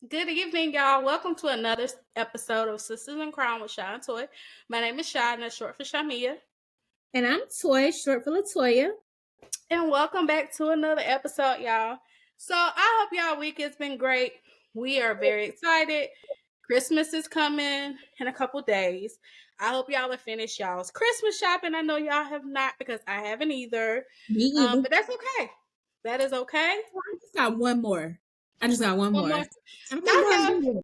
Good evening, y'all. Welcome to another episode of Sisters in Crime with SistasinCrimewithShiandToy. My name is Shy, and that's short for Shamia. And I'm Toy, short for Latoya. And welcome back to another episode, y'all. So I hope y'all week has been great. We are very excited. Christmas is coming in a couple days. I hope y'all have finished y'all's Christmas shopping. I know y'all have not because I haven't either. Me either. But that's okay. That is okay. I just got one more. I just got one One more. more. I'm I gonna have do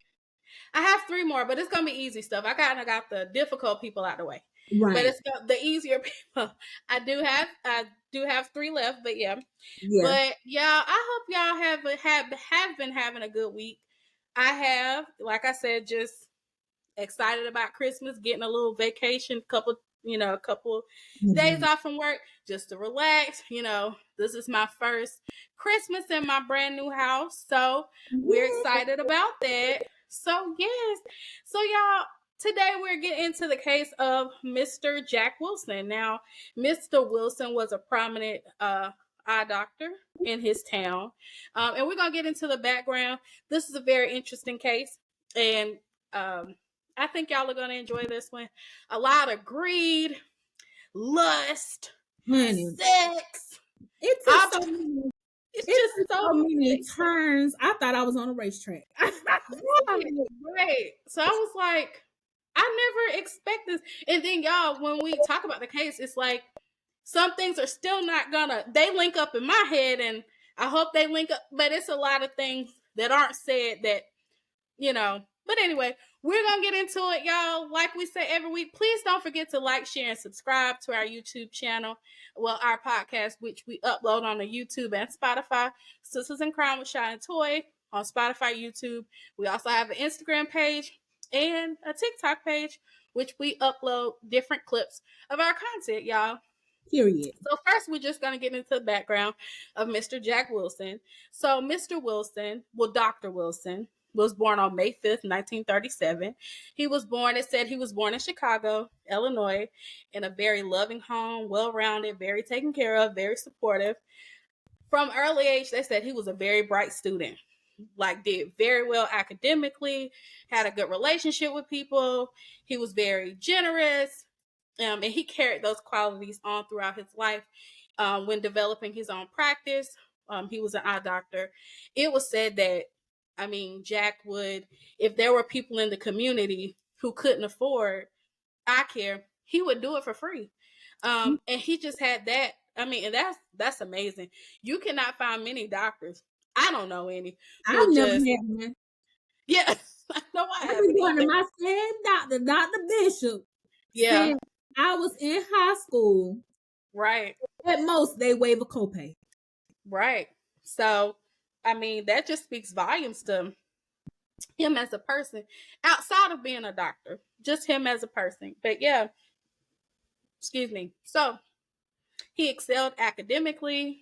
I have three more, but it's gonna be easy stuff. I kind of got the difficult people out the way, it. but Right. it's the easier people. I do have three left, but yeah, Yeah. I hope y'all have been having a good week. I have, like I said, just excited about Christmas, getting a little vacation, a couple days off from work just to relax. This is my first Christmas in my brand new house, so we're excited about that. So yes, so y'all, today we're getting into the case of Mr. Jack Wilson. Now, Mr. Wilson was a prominent eye doctor in his town, and we're gonna get into the background. This is a very interesting case, and I think y'all are going to enjoy this one. A lot of greed, lust, Honey, sex. it took so many. It's It just took so so many things. turns. I thought I was on a racetrack. Right. So I was like, I never expect this. And then y'all, when we talk about the case, it's like some things are still not they link up in my head, and I hope they link up, but it's a lot of things that aren't said that. But anyway, we're going to get into it, y'all. Like we say every week, please don't forget to like, share, and subscribe to our YouTube channel. Well, our podcast, which we upload on the YouTube and Spotify. Sisters in Crime with SistasinCrimewithShiandToy on Spotify, YouTube. We also have an Instagram page and a TikTok page, which we upload different clips of our content, y'all. Period. So first, we're just going to get into the background of Mr. Jack Wilson. So Mr. Wilson, Dr. Wilson, was born on May 5th, 1937. It said he was born in Chicago, Illinois, in a very loving home, well-rounded, very taken care of, very supportive. From early age, they said he was a very bright student, like did very well academically, had a good relationship with people. He was very generous, and he carried those qualities on throughout his life. When developing his own practice, he was an eye doctor. It was said that, Jack would, if there were people in the community who couldn't afford eye care, he would do it for free. And he just had that. And that's amazing. You cannot find many doctors. I don't know any I've who never just, had one. yeah. No, I I've been haven't going to either. my same doctor, Dr. Bishop, Yeah, since I was in high school. right. At most, they waive a copay. Right. So, that just speaks volumes to him as a person outside of being a doctor, just him as a person. But yeah, excuse me. So, he excelled academically.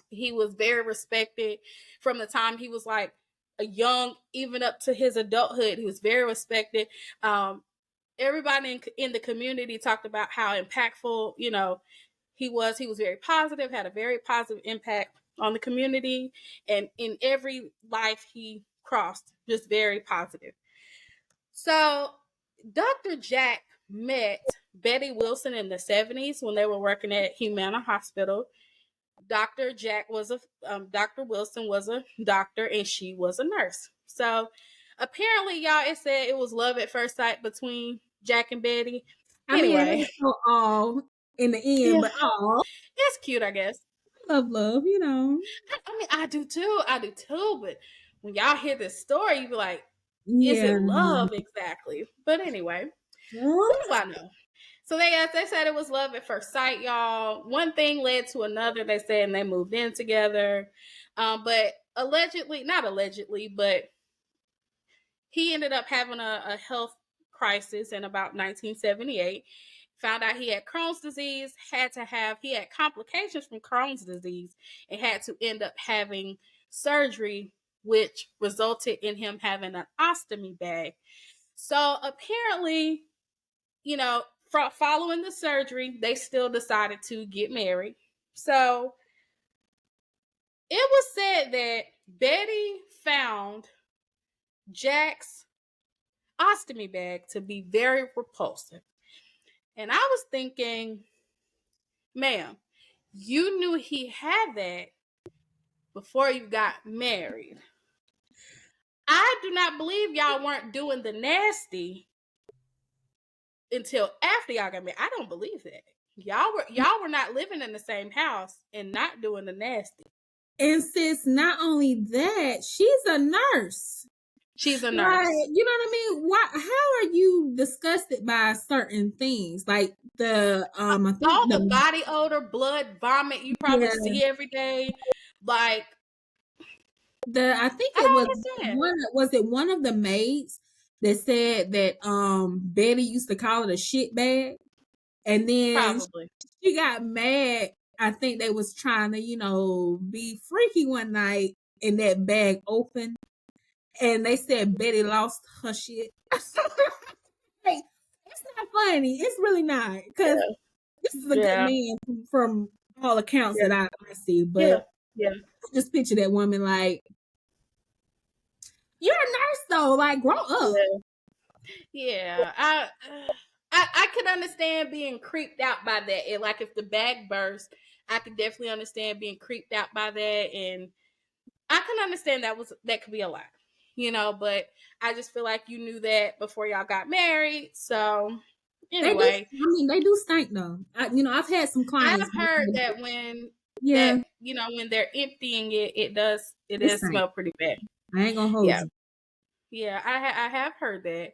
He was very respected from the time he was like a young, even up to his adulthood. He was very respected. Everybody in the community talked about how impactful, he was. He was very positive, had a very positive impact on the community, and in every life he crossed, just very positive. So Dr. Jack met Betty Wilson in the 70s when they were working at Humana Hospital. Dr. Wilson was a doctor and she was a nurse. So apparently, y'all, it said it was love at first sight between Jack and Betty. Anyway, It was all in the end, yeah, but all it's cute, I guess. love, I do too. I do too. But when y'all hear this story, you be like, is Yeah. it love exactly? But anyway, what do I know? So they said it was love at first sight, y'all. One thing led to another, they said, and they moved in together. But not allegedly, but he ended up having a health crisis in about 1978. Found out he had Crohn's disease, he had complications from Crohn's disease, and had to end up having surgery, which resulted in him having an ostomy bag. So apparently, following the surgery, they still decided to get married. So it was said that Betty found Jack's ostomy bag to be very repulsive. And I was thinking, ma'am, you knew he had that before you got married. I do not believe y'all weren't doing the nasty until after y'all got married. I don't believe that. Y'all were not living in the same house and not doing the nasty. And sis, not only that, she's a nurse. She's a nurse. Like, you know what I mean? Why? How are you disgusted by certain things? Like the I think all the body odor, blood, vomit you probably see every day. Like I think it was one of the maids that said that Betty used to call it a shit bag, and then probably she got mad. I think they was trying to be freaky one night, and that bag opened, and they said Betty lost her shit. Hey, it's not funny. It's really not, because this is a good man from all accounts that I see. But just picture that woman like, you're a nurse though. Like, grow up. Yeah. I could understand being creeped out by that. Like if the bag burst, I could definitely understand being creeped out by that, and I can understand that could be a lot, but I just feel like you knew that before y'all got married. So anyway, they do stink though. I've had some clients. I've heard that when when they're emptying it does smell pretty bad. I ain't gonna hold you. Yeah, I have heard that.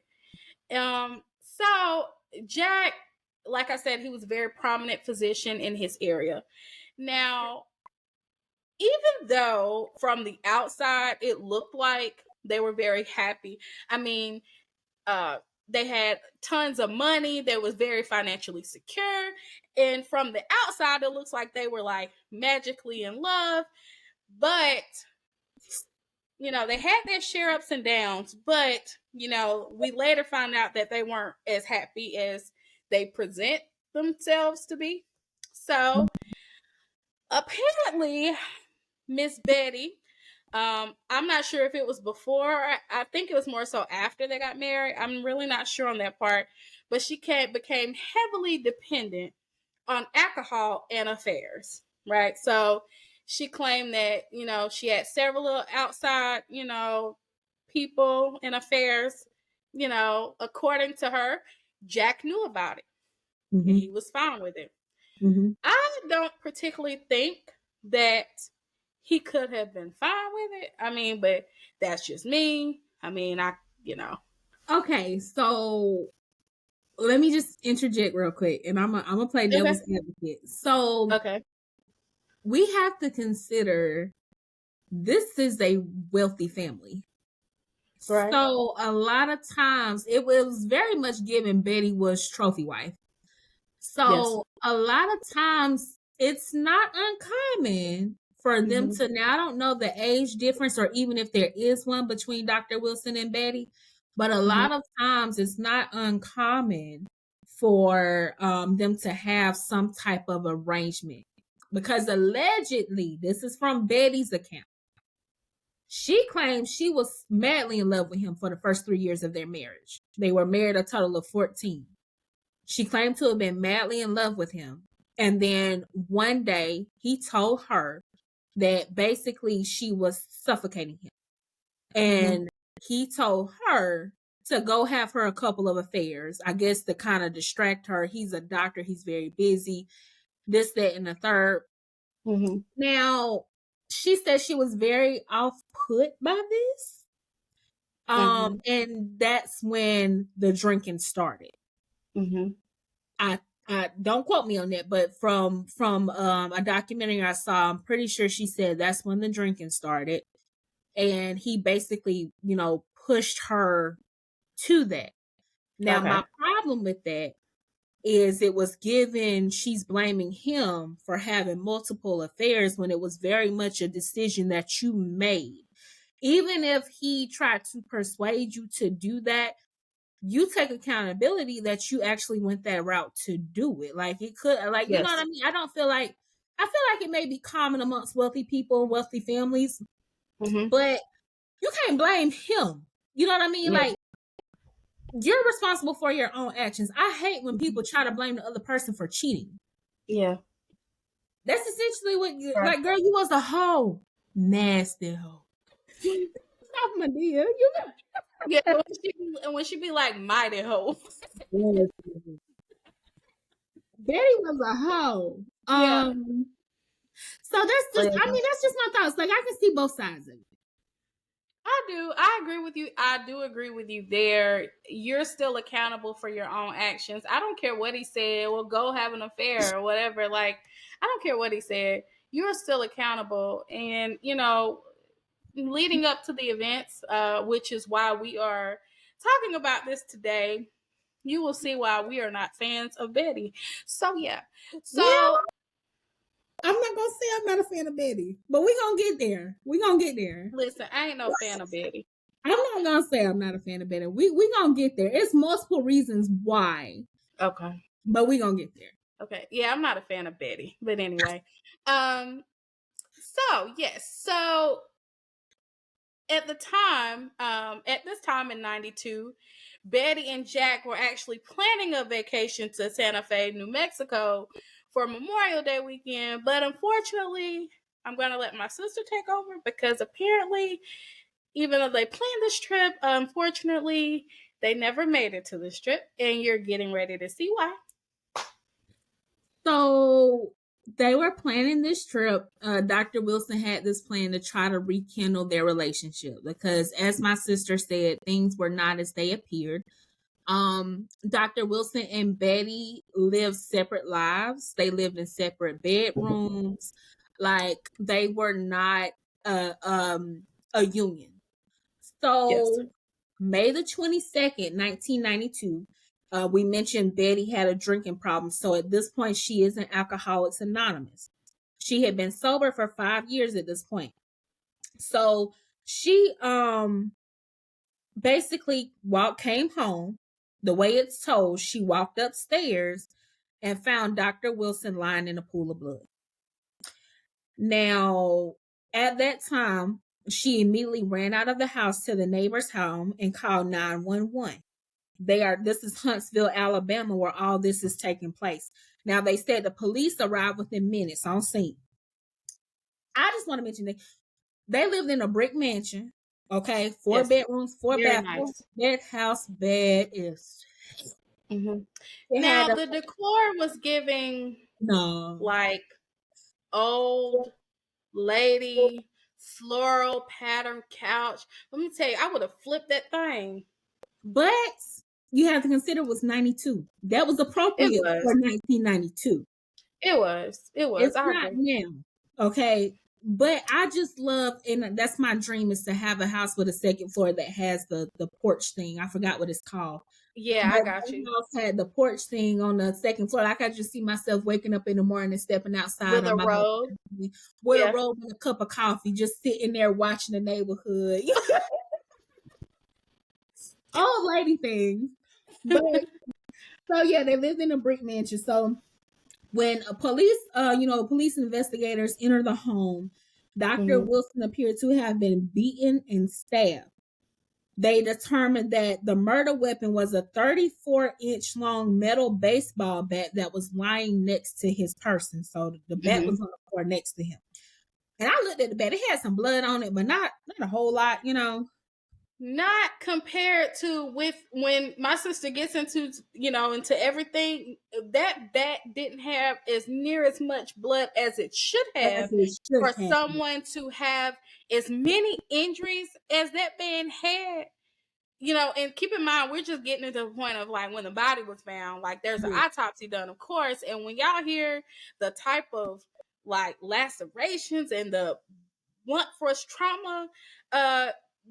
So Jack, like I said, he was a very prominent physician in his area. Now, even though from the outside it looked like they were very happy, I mean, they had tons of money, they was very financially secure, and from the outside it looks like they were like magically in love, but they had their share ups and downs, but we later found out that they weren't as happy as they present themselves to be. So apparently Miss Betty, I'm not sure if it was before, I think it was more so after they got married. I'm really not sure on that part, but she became heavily dependent on alcohol and affairs, right? So she claimed that, she had several outside, people and affairs, according to her. Jack knew about it. Mm-hmm. And he was fine with it. Mm-hmm. I don't particularly think that he could have been fine with it. I mean, but that's just me. I mean, Okay, so let me just interject real quick, and I'm gonna play devil's advocate. So, we have to consider this is a wealthy family. Right. So a lot of times it was very much given Betty was trophy wife. So a lot of times it's not uncommon for them to, now I don't know the age difference or even if there is one between Dr. Wilson and Betty, but a lot of times it's not uncommon for them to have some type of arrangement, because allegedly, this is from Betty's account, she claims she was madly in love with him for the first 3 years of their marriage. They were married a total of 14. She claimed to have been madly in love with him. And then one day he told her that basically she was suffocating him. And he told her to go have her a couple of affairs, I guess to kind of distract her. He's a doctor. He's very busy. This, that, and the third. Mm-hmm. Now, she said she was very off-put by this. And that's when the drinking started. Mm-hmm. I don't quote me on that, but from a documentary I saw, I'm pretty sure she said that's when the drinking started. And he basically, pushed her to that. Now, my problem with that is it was given, she's blaming him for having multiple affairs when it was very much a decision that you made. Even if he tried to persuade you to do that, you take accountability that you actually went that route to do it. Like it could, like, you know what I mean? I feel like it may be common amongst wealthy people, wealthy families, but you can't blame him You know what I mean? Yeah. Like, you're responsible for your own actions. I hate when people try to blame the other person for cheating. Yeah. That's essentially what you Right. like, girl, you was a hoe. Nasty hoe. Stop, my dear. You know. Yeah, when she be like mighty hoe. Betty was a hoe. Yeah. So that's just my thoughts. Like, I can see both sides of it. I do. I agree with you. I do agree with you there. You're still accountable for your own actions. I don't care what he said. Well, go have an affair or whatever. Like, I don't care what he said. You're still accountable. And, leading up to the events, which is why we are talking about this today, you will see why we are not fans of Betty. So, yeah. So, well, I'm not gonna say I'm not a fan of Betty, but we're gonna get there. We're gonna get there. Listen, I ain't no fan of Betty. I'm not gonna say I'm not a fan of Betty. We gonna get there. It's multiple reasons why. Okay. But we gonna get there. Okay. Yeah, I'm not a fan of Betty. But anyway. So yes. So at this time in 92, Betty and Jack were actually planning a vacation to Santa Fe, New Mexico for Memorial Day weekend. But unfortunately, I'm going to let my sister take over because apparently, even though they planned this trip, unfortunately, they never made it to this trip. And you're getting ready to see why. So they were planning this trip. Dr. Wilson had this plan to try to rekindle their relationship because, as my sister said, things were not as they appeared. Dr. Wilson and Betty lived separate lives. They lived in separate bedrooms. Like, they were not a union. So yes. May the 22nd, 1992, we mentioned Betty had a drinking problem. So at this point, she is an Alcoholics Anonymous. She had been sober for 5 years at this point. So she basically came home. The way it's told, she walked upstairs and found Dr. Wilson lying in a pool of blood. Now, at that time, she immediately ran out of the house to the neighbor's home and called 911. This is Huntsville, Alabama, where all this is taking place. Now, they said the police arrived within minutes on scene. I just want to mention that they lived in a brick mansion. Okay, 4 bedrooms, 4 bathrooms. Nice. That house bed is. Mm-hmm. Now, the decor was giving like old lady floral pattern couch. Let me tell you, I would have flipped that thing. But you have to consider it was 92. That was appropriate for 1992. It was. It's not now. Okay. But I just love, and that's my dream, is to have a house with a second floor that has the porch thing. I forgot what it's called. Yeah, I got you. House had the porch thing on the second floor. I could just see myself waking up in the morning and stepping outside with a robe, with a robe and a cup of coffee, just sitting there watching the neighborhood. Old lady things. But so yeah, they lived in a brick mansion. So when police investigators entered the home, Dr. Wilson appeared to have been beaten and stabbed. They determined that the murder weapon was a 34-inch long metal baseball bat that was lying next to his person. So the bat was on the floor next to him. And I looked at the bat. It had some blood on it, but not a whole lot, Not compared to with when my sister gets into everything. That bat didn't have as near as much blood as it should have for someone to have as many injuries as that man had. And keep in mind, we're just getting into the point of like when the body was found, like there's an autopsy done, of course. And when y'all hear the type of like lacerations and the blunt force trauma,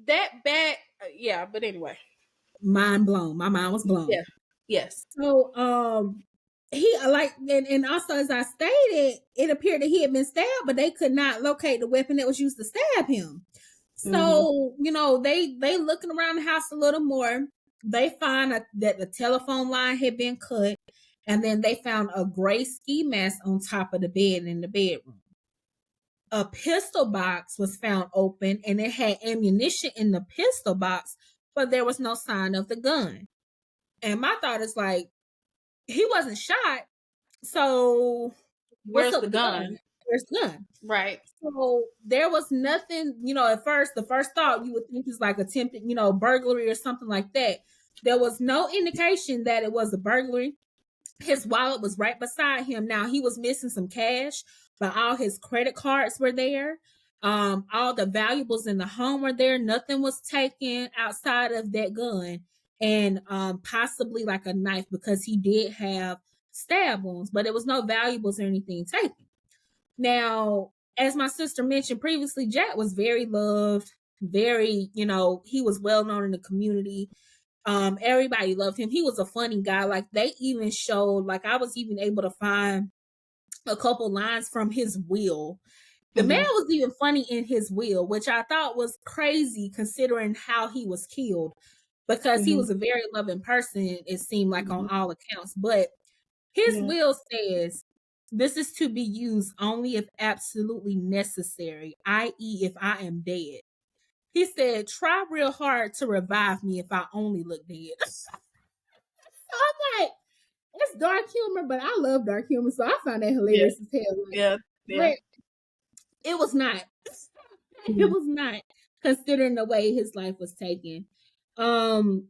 that bat, but anyway. Mind blown. My mind was blown. Yeah. Yes. So, he and also as I stated, it appeared that he had been stabbed, but they could not locate the weapon that was used to stab him. So, they looking around the house a little more. They find that the telephone line had been cut, and then they found a gray ski mask on top of the bed in the bedroom. A pistol box was found open, and it had ammunition in the pistol box, but there was no sign of the gun. And my thought is like, he wasn't shot, so what's up with the gun? Where's the gun? Right. So there was nothing, at first, the first thought you would think is like attempted, burglary or something like that. There was no indication that it was a burglary. His wallet was right beside him. Now, he was missing some cash, but all his credit cards were there. All the valuables in the home were there. Nothing was taken outside of that gun, and possibly like a knife, because he did have stab wounds, but there was no valuables or anything taken. Now, as my sister mentioned previously, Jack was very loved, very, he was well known in the community. Everybody loved him. He was a funny guy. Like, they even showed, like, I was even able to find a couple lines from his will. The man was even funny in his will, which I thought was crazy considering how he was killed, because he was a very loving person, it seemed like, on all accounts. But his will says, this is to be used only if absolutely necessary, i.e., if I am dead. He said, try real hard to revive me if I only look dead. So I'm like, it's dark humor, but I love dark humor, so I find that hilarious as hell. Like, but it was not. It was not, considering the way his life was taken. And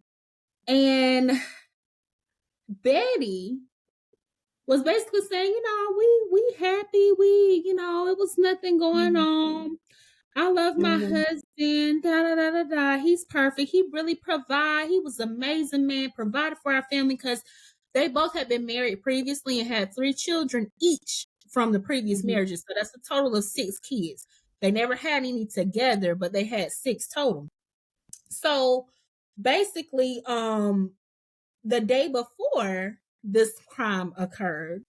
Betty was basically saying, we happy, it was nothing going on. I love my husband, he's perfect. He really he was an amazing man, provided for our family, because they both had been married previously and had 3 children each from the previous marriages. So that's a total of 6 kids. They never had any together, but they had 6 total. So basically, the day before this crime occurred,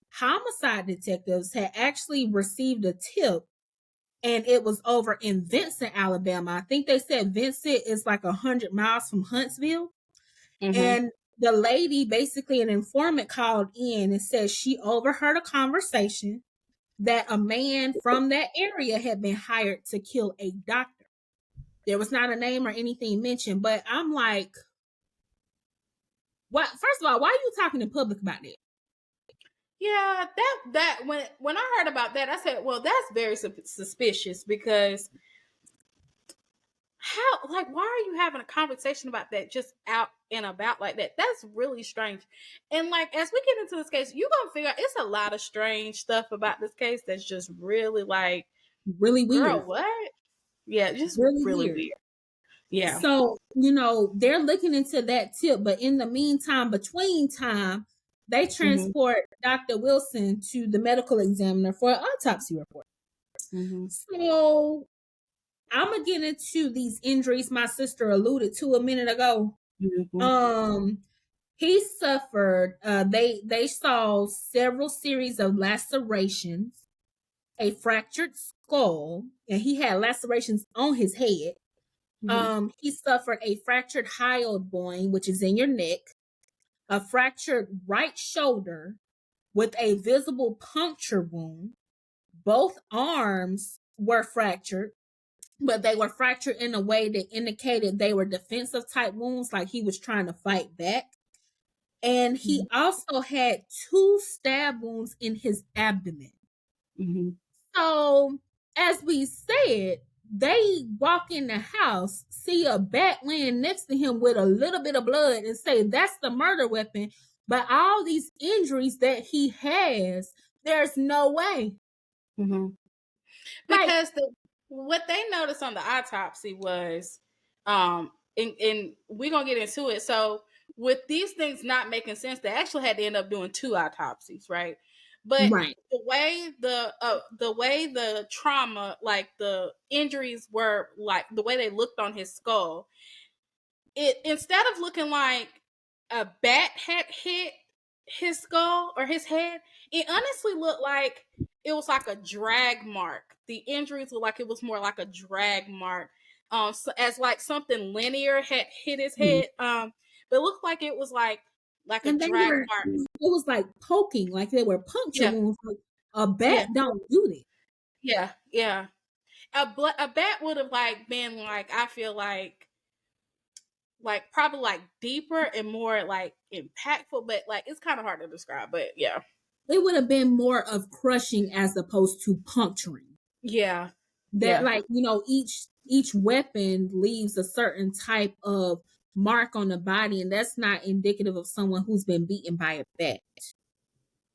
homicide detectives had actually received a tip, and it was over in Vincent, Alabama. I think they said Vincent is like 100 miles from Huntsville. And the lady, basically an informant, called in and said she overheard a conversation that a man from that area had been hired to kill a doctor. There was not a name or anything mentioned, but I'm like, what? First of all, why are you talking in public about that? Yeah, that when I heard about that, I said, well, that's very suspicious, because why are you having a conversation about that just out and about like that? That's really strange. And like, as we get into this case, you're gonna figure out it's a lot of strange stuff about this case that's just really like, really weird. Girl, what? Yeah, just really weird. Yeah. So, they're looking into that tip, but in the meantime, between time, they transport Dr. Wilson to the medical examiner for an autopsy report. So I'm going to get into these injuries my sister alluded to a minute ago. He suffered, they saw several series of lacerations, a fractured skull, and he had lacerations on his head. He suffered a fractured hyoid bone, which is in your neck, a fractured right shoulder with a visible puncture wound. Both arms were fractured, but they were fractured in a way that indicated they were defensive type wounds, like he was trying to fight back. And he also had 2 stab wounds in his abdomen. So, as we said, they walk in the house, see a bat laying next to him with a little bit of blood, and say that's the murder weapon. But all these injuries that he has, there's no way. Because what they noticed on the autopsy was, and we're gonna get into it. So with these things not making sense, they actually had to end up doing 2 autopsies, right? But the way the trauma, like the injuries were, like the way they looked on his skull, it, instead of looking like a bat had hit his skull or his head, it honestly looked like it was like a drag mark. The injuries were like, it was more like a drag mark, so as like something linear had hit his head, but it looked like it was like a drag mark. It was like poking, like they were puncture wounds. Like a bat don't do that. Yeah. A bat would have like been like, I feel like like probably like deeper and more like impactful, but like it's kind of hard to describe. But yeah, it would have been more of crushing as opposed to puncturing. Yeah. That like, you know, each weapon leaves a certain type of mark on the body, and that's not indicative of someone who's been beaten by a bat.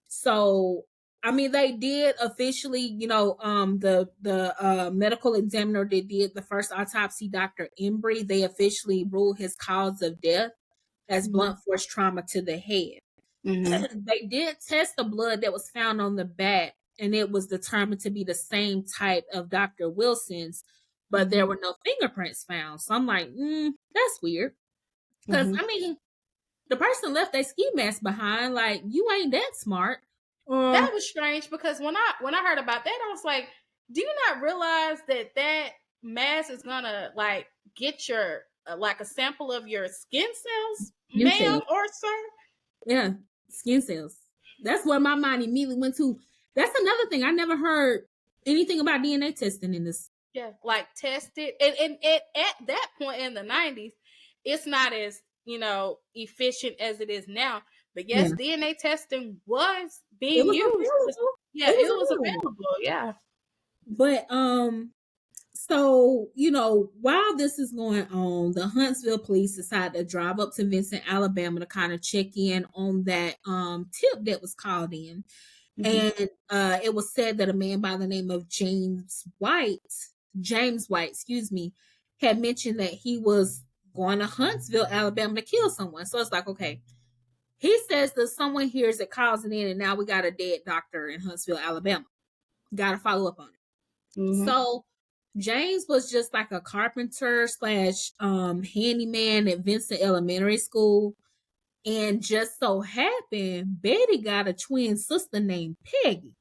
So I mean, they did officially, you know, the medical examiner that did the first autopsy, Dr. Embry, they officially ruled his cause of death as blunt force trauma to the head. They did test the blood that was found on the bat, and it was determined to be the same type of Dr. Wilson's, but there were no fingerprints found. So I'm like, that's weird. Because I mean, the person left a ski mask behind. Like, you ain't that smart. That was strange because when I heard about that, I was like, do you not realize that mask is gonna like get your like a sample of your skin cells, ma'am or sir? Yeah, skin cells. That's where my mind immediately went to. That's another thing. I never heard anything about DNA testing in this. Yeah, like tested, and at that point in the 90s, it's not as, you know, efficient as it is now. But yes, DNA testing was being used. Yeah, it was available. Yeah. But so, you know, while this is going on, the Huntsville police decided to drive up to Vincent, Alabama to kind of check in on that tip that was called in. And it was said that a man by the name of James White, had mentioned that he was going to Huntsville, Alabama to kill someone. So it's like, okay, he says that someone hears it, calls it in, and now we got a dead doctor in Huntsville, Alabama. Got to follow up on it. So James was just like a carpenter / handyman at Vincent Elementary School. And just so happened, Betty got a twin sister named Peggy.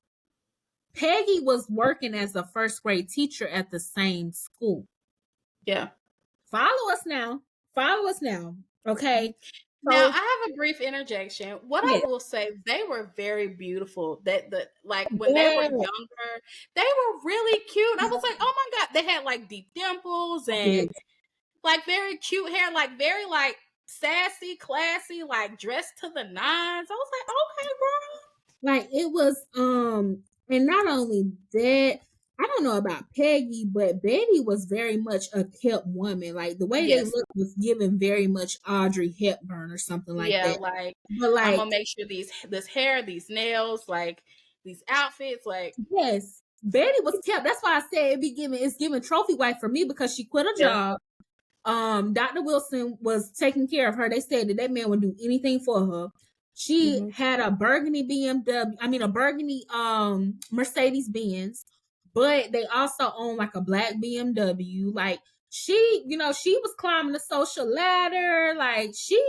Peggy was working as a first grade teacher at the same school. Yeah. Follow us now. Okay. Now I have a brief interjection. What I will say, they were very beautiful. That when they were younger, they were really cute. I was like, oh my God, they had like deep dimples and like very cute hair, like very like sassy, classy, like dressed to the nines. I was like, okay, girl. Like it was, and not only that, I don't know about Peggy, but Betty was very much a kept woman. Like the way they looked was given very much Audrey Hepburn or something like that. But like I'm gonna make sure this hair, these nails, like these outfits, like yes, Betty was kept. That's why I said it's giving trophy wife for me, because she quit a job. Dr. Wilson was taking care of her. They said that man would do anything for her. She had a burgundy Mercedes Benz, but they also owned like a black BMW. Like she was climbing the social ladder. Like she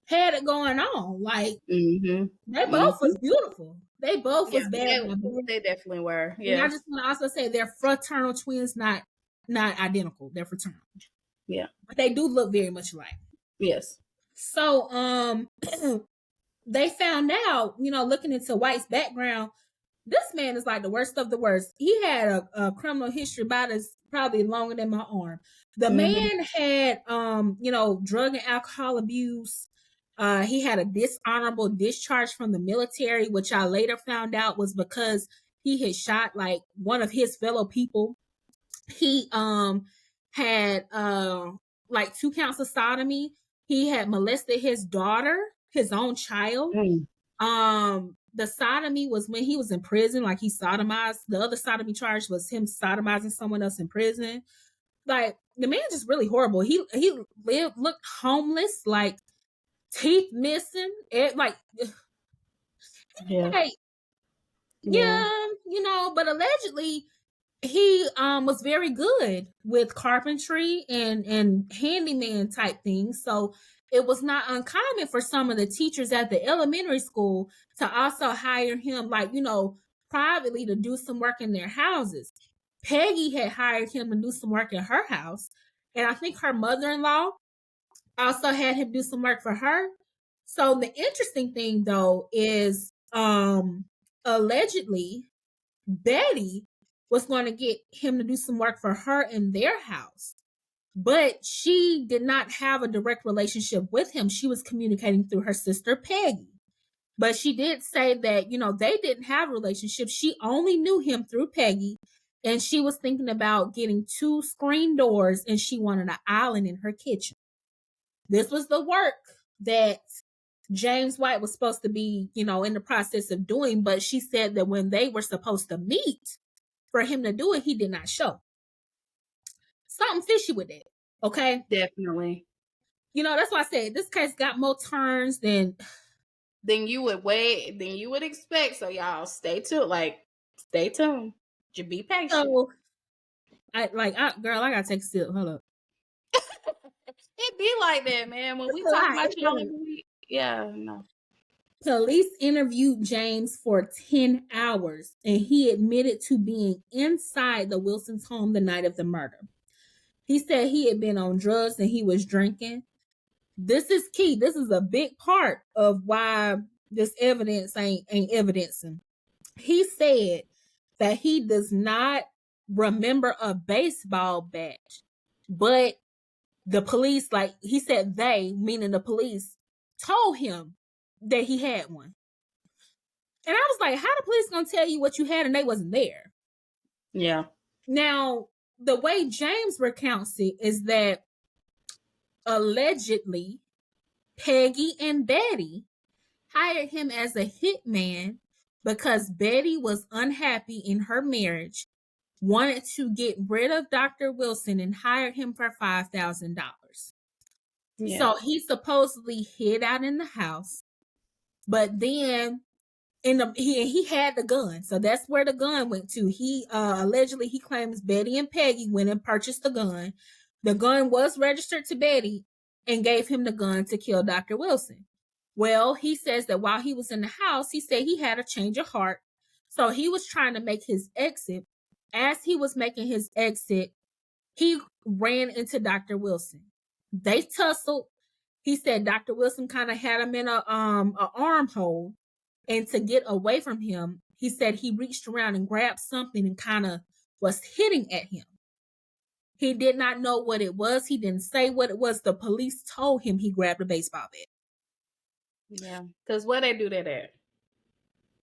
had it going on. Like they both was beautiful. They both was bad. They definitely were. Yeah. And I just want to also say they're fraternal twins, not identical. They're fraternal. Yeah. But they do look very much alike. Yes. So they found out, looking into White's background, this man is like the worst of the worst. He had a criminal history about as probably longer than my arm. The man had drug and alcohol abuse. He had a dishonorable discharge from the military, which I later found out was because he had shot like one of his fellow people. He had like 2 counts of sodomy. He had molested his daughter, his own child. The sodomy was when he was in prison, like he sodomized. The other sodomy charge was him sodomizing someone else in prison. Like the man just really horrible. He looked homeless, like teeth missing. But allegedly he was very good with carpentry and handyman type things. So it was not uncommon for some of the teachers at the elementary school to also hire him, like, privately to do some work in their houses. Peggy had hired him to do some work in her house. And I think her mother-in-law also had him do some work for her. So the interesting thing, though, is allegedly Betty was going to get him to do some work for her in their house. But she did not have a direct relationship with him. She was communicating through her sister, Peggy. But she did say that, they didn't have a relationship. She only knew him through Peggy. And she was thinking about getting 2 screen doors, and she wanted an island in her kitchen. This was the work that James White was supposed to be, in the process of doing. But she said that when they were supposed to meet for him to do it, he did not show. Something fishy with that. Okay? Definitely. That's why I said this case got more turns than you would expect. So y'all stay tuned. Stay tuned. Just be patient. So, I gotta take a sip. Hold up. It be like that, man. When we talk about y'all every week, yeah, no. Police interviewed James for 10 hours, and he admitted to being inside the Wilsons' home the night of the murder. He said he had been on drugs and he was drinking. This is key. This is a big part of why this evidence ain't evidencing. He said that he does not remember a baseball bat, but the police, he said they, meaning the police, told him that he had one. And I was like, how the police gonna tell you what you had and they wasn't there? Yeah. Now, the way James recounts it is that allegedly Peggy and Betty hired him as a hitman because Betty was unhappy in her marriage, wanted to get rid of Dr. Wilson, and hired him for $5,000. Yeah. So he supposedly hid out in the house, but then he had the gun. So that's where the gun went to. He allegedly, he claims Betty and Peggy went and purchased the gun. The gun was registered to Betty and gave him the gun to kill Dr. Wilson. Well, he says that while he was in the house, he said he had a change of heart. So he was trying to make his exit. As he was making his exit, he ran into Dr. Wilson. They tussled. He said Dr. Wilson kind of had him in a armhole. And to get away from him, he said he reached around and grabbed something and kind of was hitting at him. He did not know what it was. He didn't say what it was. The police told him he grabbed a baseball bat. Yeah, because where they do that at?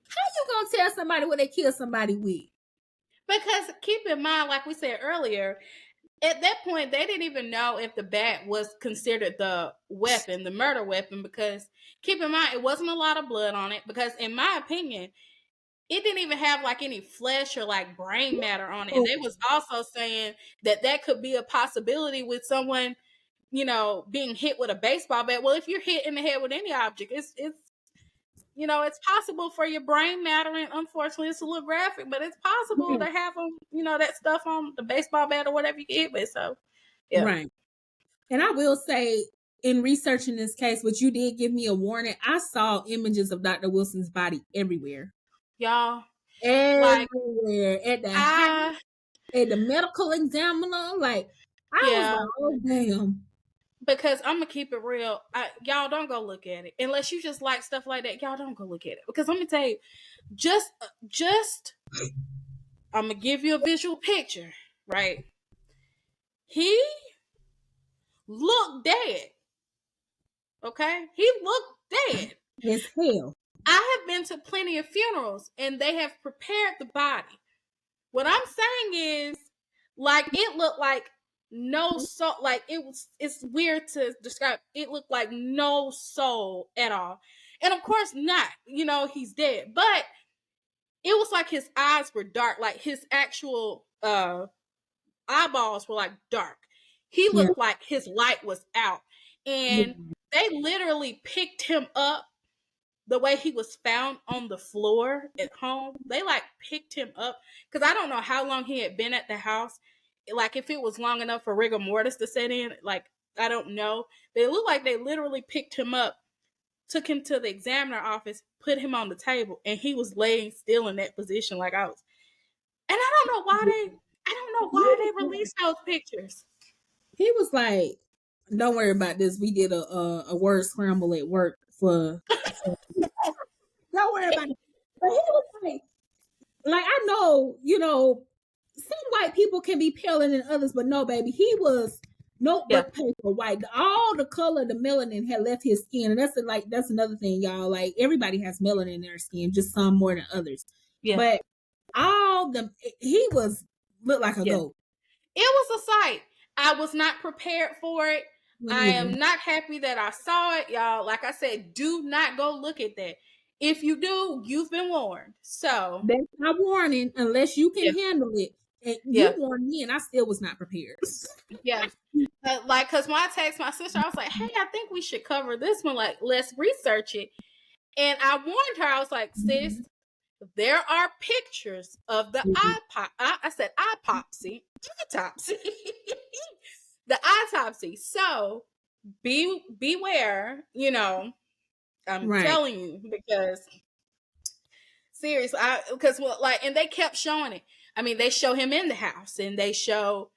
How you gonna tell somebody what they kill somebody with? Because keep in mind, like we said earlier, at that point, they didn't even know if the bat was considered the weapon, the murder weapon, because keep in mind, it wasn't a lot of blood on it. Because in my opinion, it didn't even have any flesh or brain matter on it. And they was also saying that could be a possibility with someone, being hit with a baseball bat. Well, if you're hit in the head with any object, it's possible for your brain matter, and unfortunately it's a little graphic, but it's possible to have that stuff on the baseball bat or whatever you get with. So yeah. Right. And I will say, in researching this case, which you did give me a warning, I saw images of Dr. Wilson's body everywhere. Y'all. Everywhere. At the house, at the medical examiner. I was like, oh damn. Because I'm gonna keep it real, y'all don't go look at it unless you just like stuff like that. Y'all don't go look at it, because let me tell you, just I'm gonna give you a visual picture, right? He looked dead. Okay, he looked dead as hell. I have been to plenty of funerals, and they have prepared the body. What I'm saying is, it looked like no soul. It's weird to describe. It looked like no soul at all. And of course not, he's dead. But it was like his eyes were dark. Like his actual eyeballs were dark. He looked like his light was out. And they literally picked him up the way he was found on the floor at home. They picked him up, because I don't know how long he had been at the house. If it was long enough for rigor mortis to set in, I don't know. They look like they literally picked him up, took him to the examiner office, put him on the table, and he was laying still in that position I was. And I don't know why they released those pictures. He was like, don't worry about this. We did a word scramble at work for don't worry about it. But he was like I know, some white people can be paler than others, but no, baby, he was No, but paper white. All the color, the melanin had left his skin, and that's another thing, y'all. Like everybody has melanin in their skin, just some more than others. Yeah. But he looked like a goat. It was a sight. I was not prepared for it. I am not happy that I saw it, y'all. Like I said, do not go look at that. If you do, you've been warned. So that's my warning, unless you can handle it. And you warned me, and I still was not prepared. Like, cause when I text my sister, I was like, "Hey, I think we should cover this one. Like, let's research it." And I warned her. I was like, "Sis, there are pictures of the I said autopsy, the autopsy. So beware. I'm telling you, because seriously, because and they kept showing it. I mean, they show him in the house, and they show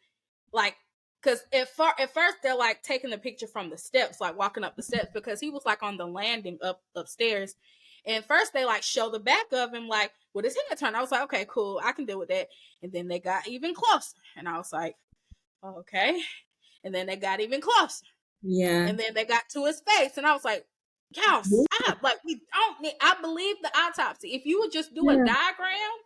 because at first they're like taking the picture from the steps, like walking up the steps, because he was like on the landing upstairs. And first they like show the back of him, like with his head turned. I was like, okay, cool, I can deal with that. And then they got even closer, and I was like, okay. And then they got even closer. Yeah. And then they got to his face, and I was like, y'all stop. Like, we don't need. I believe the autopsy. If you would just do a diagram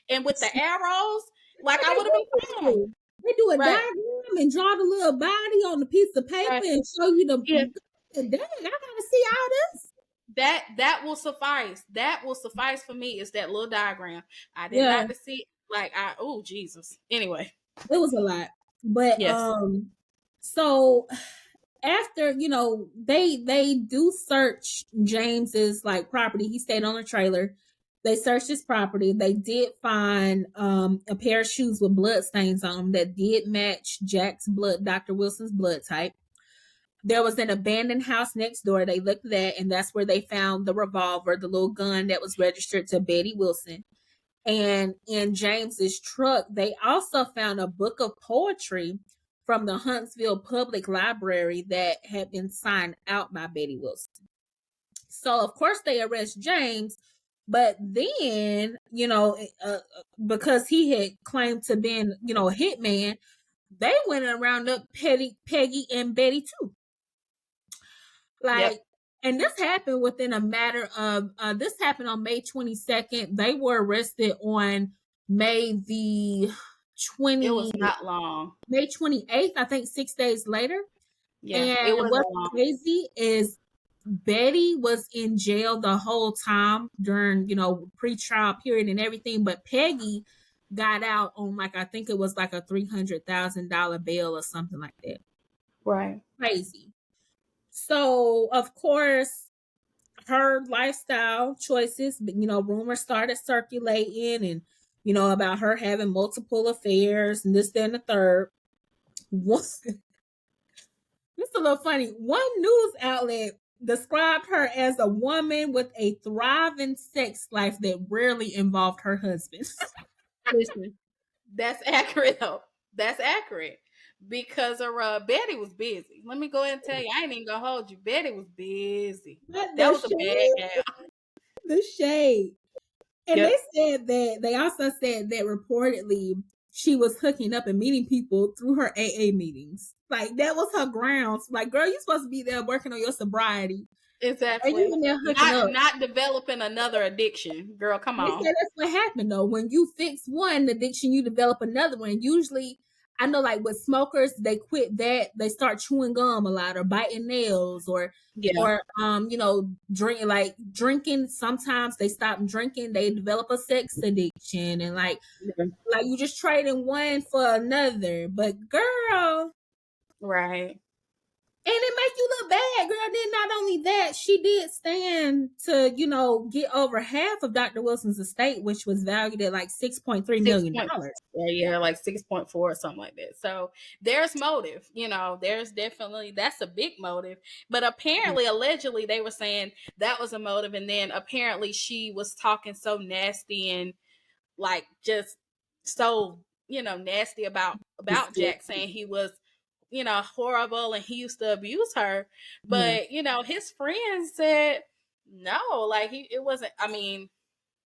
and with the arrows, like I would have been fine. They do a diagram and draw the little body on the piece of paper and show you the. Dang, I gotta see all this. That will suffice. That will suffice for me. Is that little diagram? I did not see. Oh Jesus. Anyway, it was a lot, but so after they do search James's like property. He stayed on a trailer. They searched his property. They did find a pair of shoes with blood stains on them that did match Jack's blood, Dr. Wilson's blood type. There was an abandoned house next door. They looked at that, and that's where they found the revolver, the little gun that was registered to Betty Wilson. And in James's truck, they also found a book of poetry from the Huntsville Public Library that had been signed out by Betty Wilson. So, of course, they arrest James. But then, because he had claimed to been, a hitman, they went and rounded up Peggy and Betty too. And this happened within a matter of, this happened on May 22nd. They were arrested on May the 20th. It was not long. May 28th, I think 6 days later. Yeah, and what's crazy is Betty was in jail the whole time during, pre-trial period and everything. But Peggy got out on I think it was like a $300,000 bail or something like that. Right. Crazy. So, of course, her lifestyle choices, rumors started circulating and, about her having multiple affairs and this, that, and the third. This is a little funny. One news outlet described her as a woman with a thriving sex life that rarely involved her husband. Listen, that's accurate, though. That's accurate. Because Betty was busy. Let me go ahead and tell you, I ain't even gonna hold you. Betty was busy. That was a bad gal. The shade. And they also said that reportedly she was hooking up and meeting people through her AA meetings. Like, that was her grounds. Like, girl, you're supposed to be there working on your sobriety. Exactly. And you in there hooking up. Not developing another addiction. Girl, come on. They said that's what happened, though. When you fix one addiction, you develop another one. Usually, I know, like with smokers, they quit that. They start chewing gum a lot or biting nails or drinking. Sometimes they stop drinking. They develop a sex addiction and like you just trading one for another. But girl, right. And it makes you look bad, girl. Then not only that, she did stand to, get over half of Dr. Wilson's estate, which was valued at like $6.3 million. Yeah, like 6.4 or something like that. So there's motive, there's definitely, that's a big motive. But apparently, allegedly, they were saying that was a motive. And then apparently she was talking so nasty and like just so, nasty about Jack, saying he was, horrible and he used to abuse her. But, his friends said, no, like it wasn't, I mean,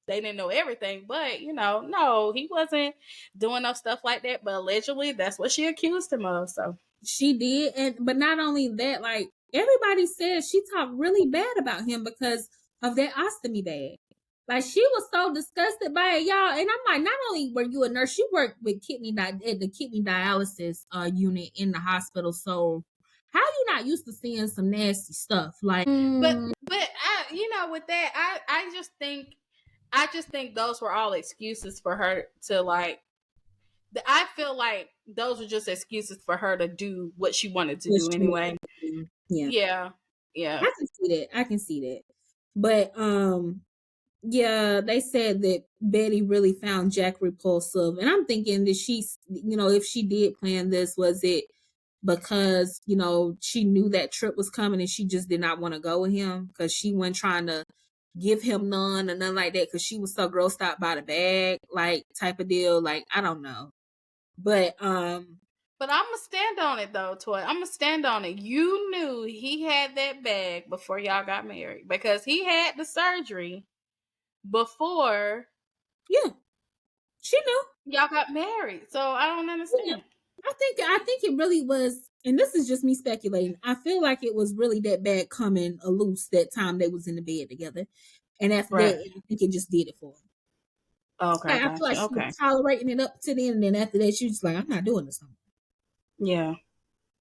they didn't know everything, but, no, he wasn't doing no stuff like that. But allegedly, that's what she accused him of. So, She did, but not only that, like everybody said she talked really bad about him because of that ostomy bag. Like she was so disgusted by it, y'all. And I'm like, not only were you a nurse, you worked with at the kidney dialysis unit in the hospital. So how you not used to seeing some nasty stuff? Like, but with that, I just think those were all excuses for her to like. I feel like those were just excuses for her to do what she wanted to do anyway. Yeah. I can see that. But yeah, they said that Betty really found Jack repulsive. And I'm thinking that she's, if she did plan this, was it because, she knew that trip was coming and she just did not want to go with him because she wasn't trying to give him none or nothing like that because she was so grossed out by the bag, like type of deal. Like, I don't know. But I'm gonna stand on it though, Toy. I'm gonna stand on it. You knew he had that bag before y'all got married because he had the surgery before. Yeah, she knew y'all got married. So I don't understand. Yeah. I think it really was, and this is just me speculating. I feel like it was really that bad coming loose that time they was in the bed together, and after that, I think it just did it for him. Okay, I feel like she was tolerating it up to the end, and then after that, she was like, "I'm not doing this anymore." Yeah,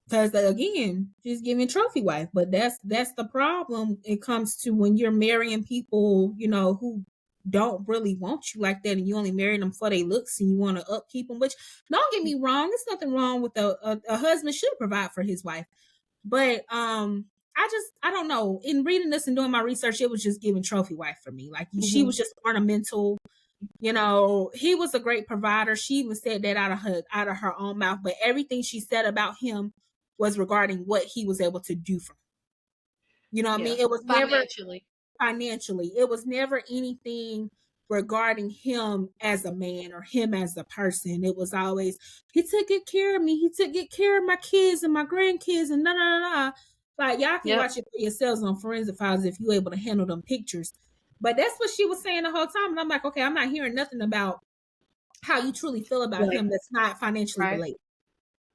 because again, she's giving trophy wife, but that's the problem. It comes to when you're marrying people, who don't really want you like that, and you only marry them for their looks, and you want to upkeep them. Which, don't get me wrong, there's nothing wrong with a husband should provide for his wife, but I don't know. In reading this and doing my research, it was just giving trophy wife for me. Like she was just ornamental. He was a great provider. She even said that out of her own mouth. But everything she said about him was regarding what he was able to do for her. You know what I mean? It was financially. It was never anything regarding him as a man or him as a person. It was always, he took good care of me. He took good care of my kids and my grandkids and da. Like, y'all can watch it for yourselves on Forensic Files if you're able to handle them pictures. But that's what she was saying the whole time. And I'm like, okay, I'm not hearing nothing about how you truly feel about him that's not financially related.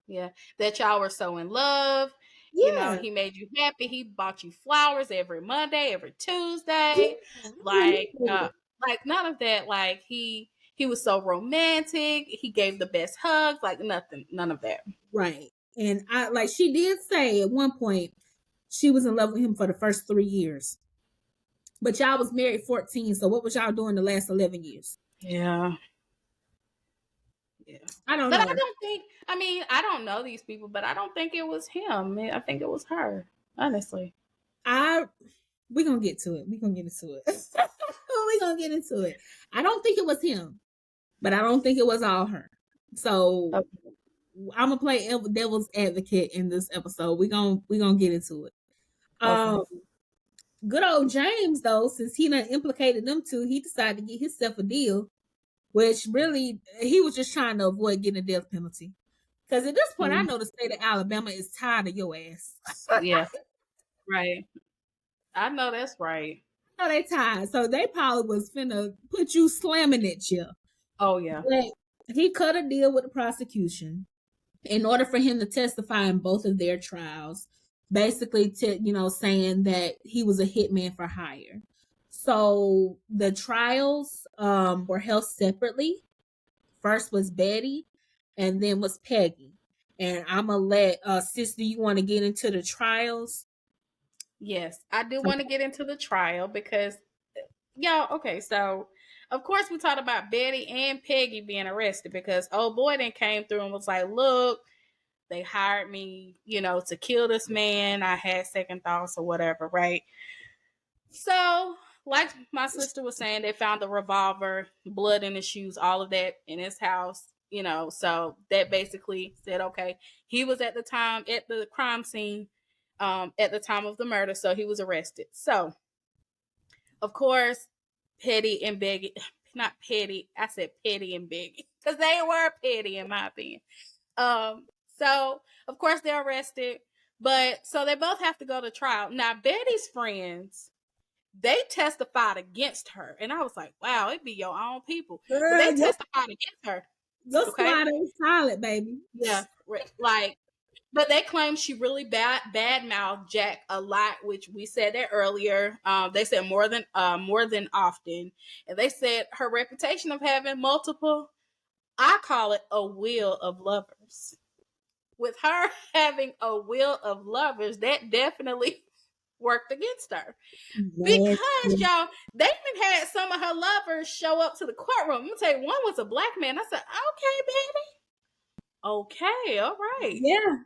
Yeah. That y'all were so in love. Yeah. He made you happy. He bought you flowers every Monday, every Tuesday. Yeah. Like none of that. Like he was so romantic. He gave the best hugs. Like nothing. None of that. Right. And she did say at one point she was in love with him for the first 3 years. But y'all was married 14, so what was y'all doing the last 11 years? Yeah. I don't know. I don't think, I don't know these people, but I don't think it was him. I think it was her, honestly. We're going to get to it. We're going to get into it. We're going to get into it. I don't think it was him, but I don't think it was all her. So I'm going to play devil's advocate in this episode. We're going to get into it. Good old James, though, since he done implicated them two, he decided to get himself a deal, which really, he was just trying to avoid getting a death penalty. Because at this point, I know the state of Alabama is tired of your ass. Yeah, right. I know that's right. I know they tired. So they probably was finna put you slamming at you. Oh, yeah. But he cut a deal with the prosecution in order for him to testify in both of their trials, basically saying that he was a hitman for hire. So the trials were held separately. First was Betty, and then was Peggy. And I'm gonna let sister, you want to get into the trials? Yes, I do want to get into the trial because y'all, okay, so of course we talked about Betty and Peggy being arrested because old boy then came through and was like, look, they hired me, to kill this man. I had second thoughts or whatever, right? So, like my sister was saying, they found the revolver, blood in his shoes, all of that in his house, so that basically said, okay, he was at the crime scene, at the time of the murder, so he was arrested. So, of course, Petty and Beggy, not Petty, I said Petty and Beggy, because they were petty in my opinion. So of course they're arrested, but so they both have to go to trial. Now Betty's friends, they testified against her, and I was like, wow, it be your own people. But they testified against her. Your squad ain't solid, baby. Yeah, like But they claim she really bad-mouthed Jack a lot, which we said that earlier. They said more than often, and they said her reputation of having multiple, I call it a wheel of lovers. With her having a wheel of lovers, that definitely worked against her. Yes. Because y'all, they even had some of her lovers show up to the courtroom. I'm gonna tell you, one was a black man. I said, okay, baby. Okay, all right. Yeah.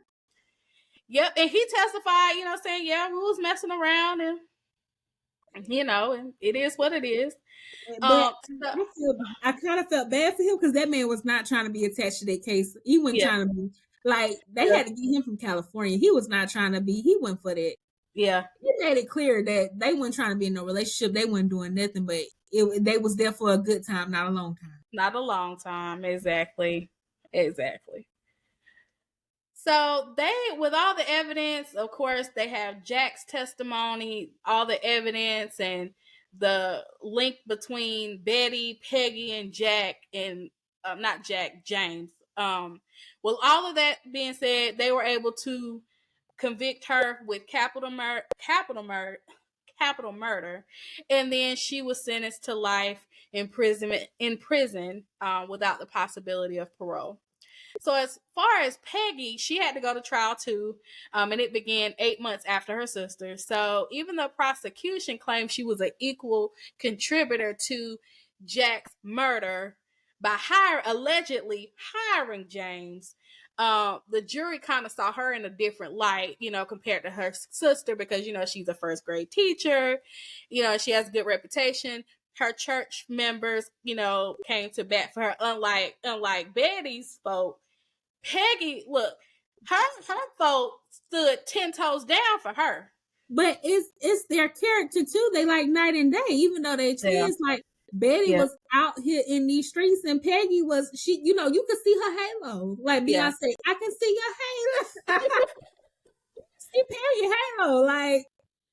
Yep, and he testified, saying, yeah, we was messing around, and and it is what it is. But I kind of felt bad for him because that man was not trying to be attached to that case. He wasn't trying to be like they had to get him from California. He was not trying to be. He went for that. Yeah, he made it clear that they weren't trying to be in no relationship. They weren't doing nothing, but they was there for a good time, not a long time. Not a long time, exactly. So they, with all the evidence, of course, they have Jack's testimony, all the evidence, and the link between Betty, Peggy, and Jack, and not Jack, James. With all of that being said, they were able to convict her with capital murder, and then she was sentenced to life in prison without the possibility of parole. So as far as Peggy, she had to go to trial too, and it began 8 months after her sister. So even though prosecution claimed she was an equal contributor to Jack's murder by allegedly hiring James, the jury kind of saw her in a different light, compared to her sister, because she's a first grade teacher, she has a good reputation. Her church members, came to bat for her. Unlike Betty's folk, Peggy, look, her folk stood 10 toes down for her. But it's their character too. They like night and day, even though they twins. Yeah. Like Betty was out here in these streets, and Peggy was you could see her halo. Like Beyonce, I can see your halo. See Peggy halo, like.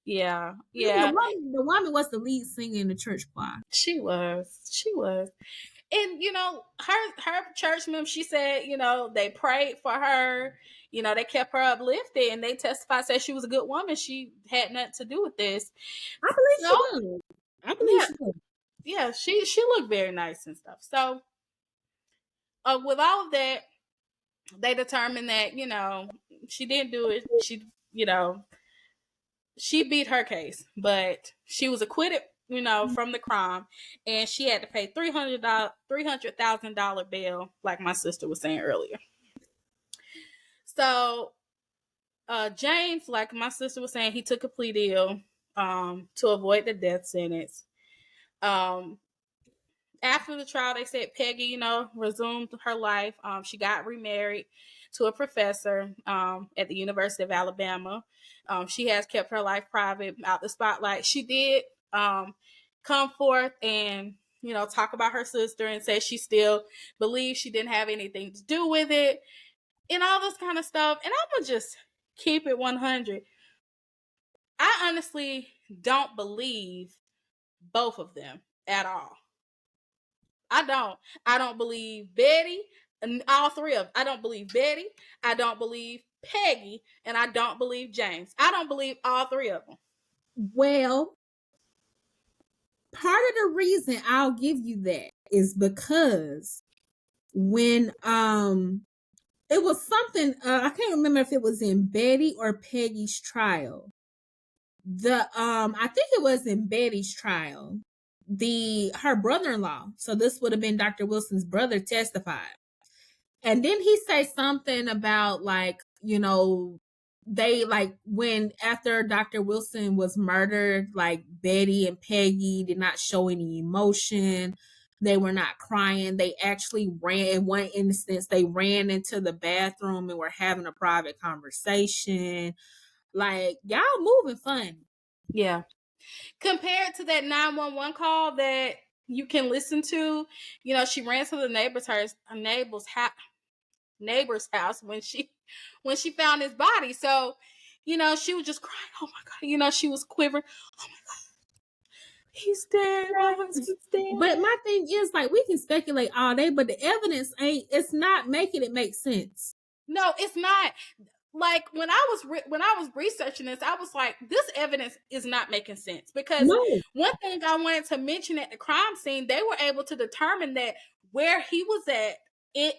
Yeah. The woman was the lead singer in the church choir. She was. And her church members, she said, they prayed for her, they kept her uplifted, and they testified, said she was a good woman. She had nothing to do with this. I believe she would. Yeah, she looked very nice and stuff. So with all of that, they determined that, she didn't do it. She beat her case, but she was acquitted, from the crime, and she had to pay $300,000 bail, like my sister was saying earlier. So James, like my sister was saying, he took a plea deal to avoid the death sentence. After the trial, they said Peggy, resumed her life. She got remarried to a professor at the University of Alabama. She has kept her life private, out the spotlight. She did come forth and, talk about her sister and say she still believes she didn't have anything to do with it and all this kind of stuff. And I'm going to just keep it 100. I honestly don't believe both of them at all. I don't believe Betty, and all three of them. I don't believe Betty. I don't believe Peggy, and I don't believe James. I don't believe all three of them. Well, part of the reason I'll give you that is because when it was something, I can't remember if it was in Betty or Peggy's trial. I think it was in Betty's trial. Her brother-in-law, so this would have been Dr. Wilson's brother, testified. And then he said something about they when after Dr. Wilson was murdered, Betty and Peggy did not show any emotion. They were not crying. They actually ran. In one instance, they ran into the bathroom and were having a private conversation. Y'all moving funny. Yeah. Compared to that 911 call that you can listen to, she ran to the neighbor's house when she found his body. So, she was just crying. Oh my God. She was quivering. Oh my God. He's dead. My husband's dead. But my thing is, we can speculate all day, but the evidence it's not making it make sense. No, it's not. like when I was researching this, I was like, this evidence is not making sense, because No. one thing I wanted to mention, at the crime scene, they were able to determine that where he was at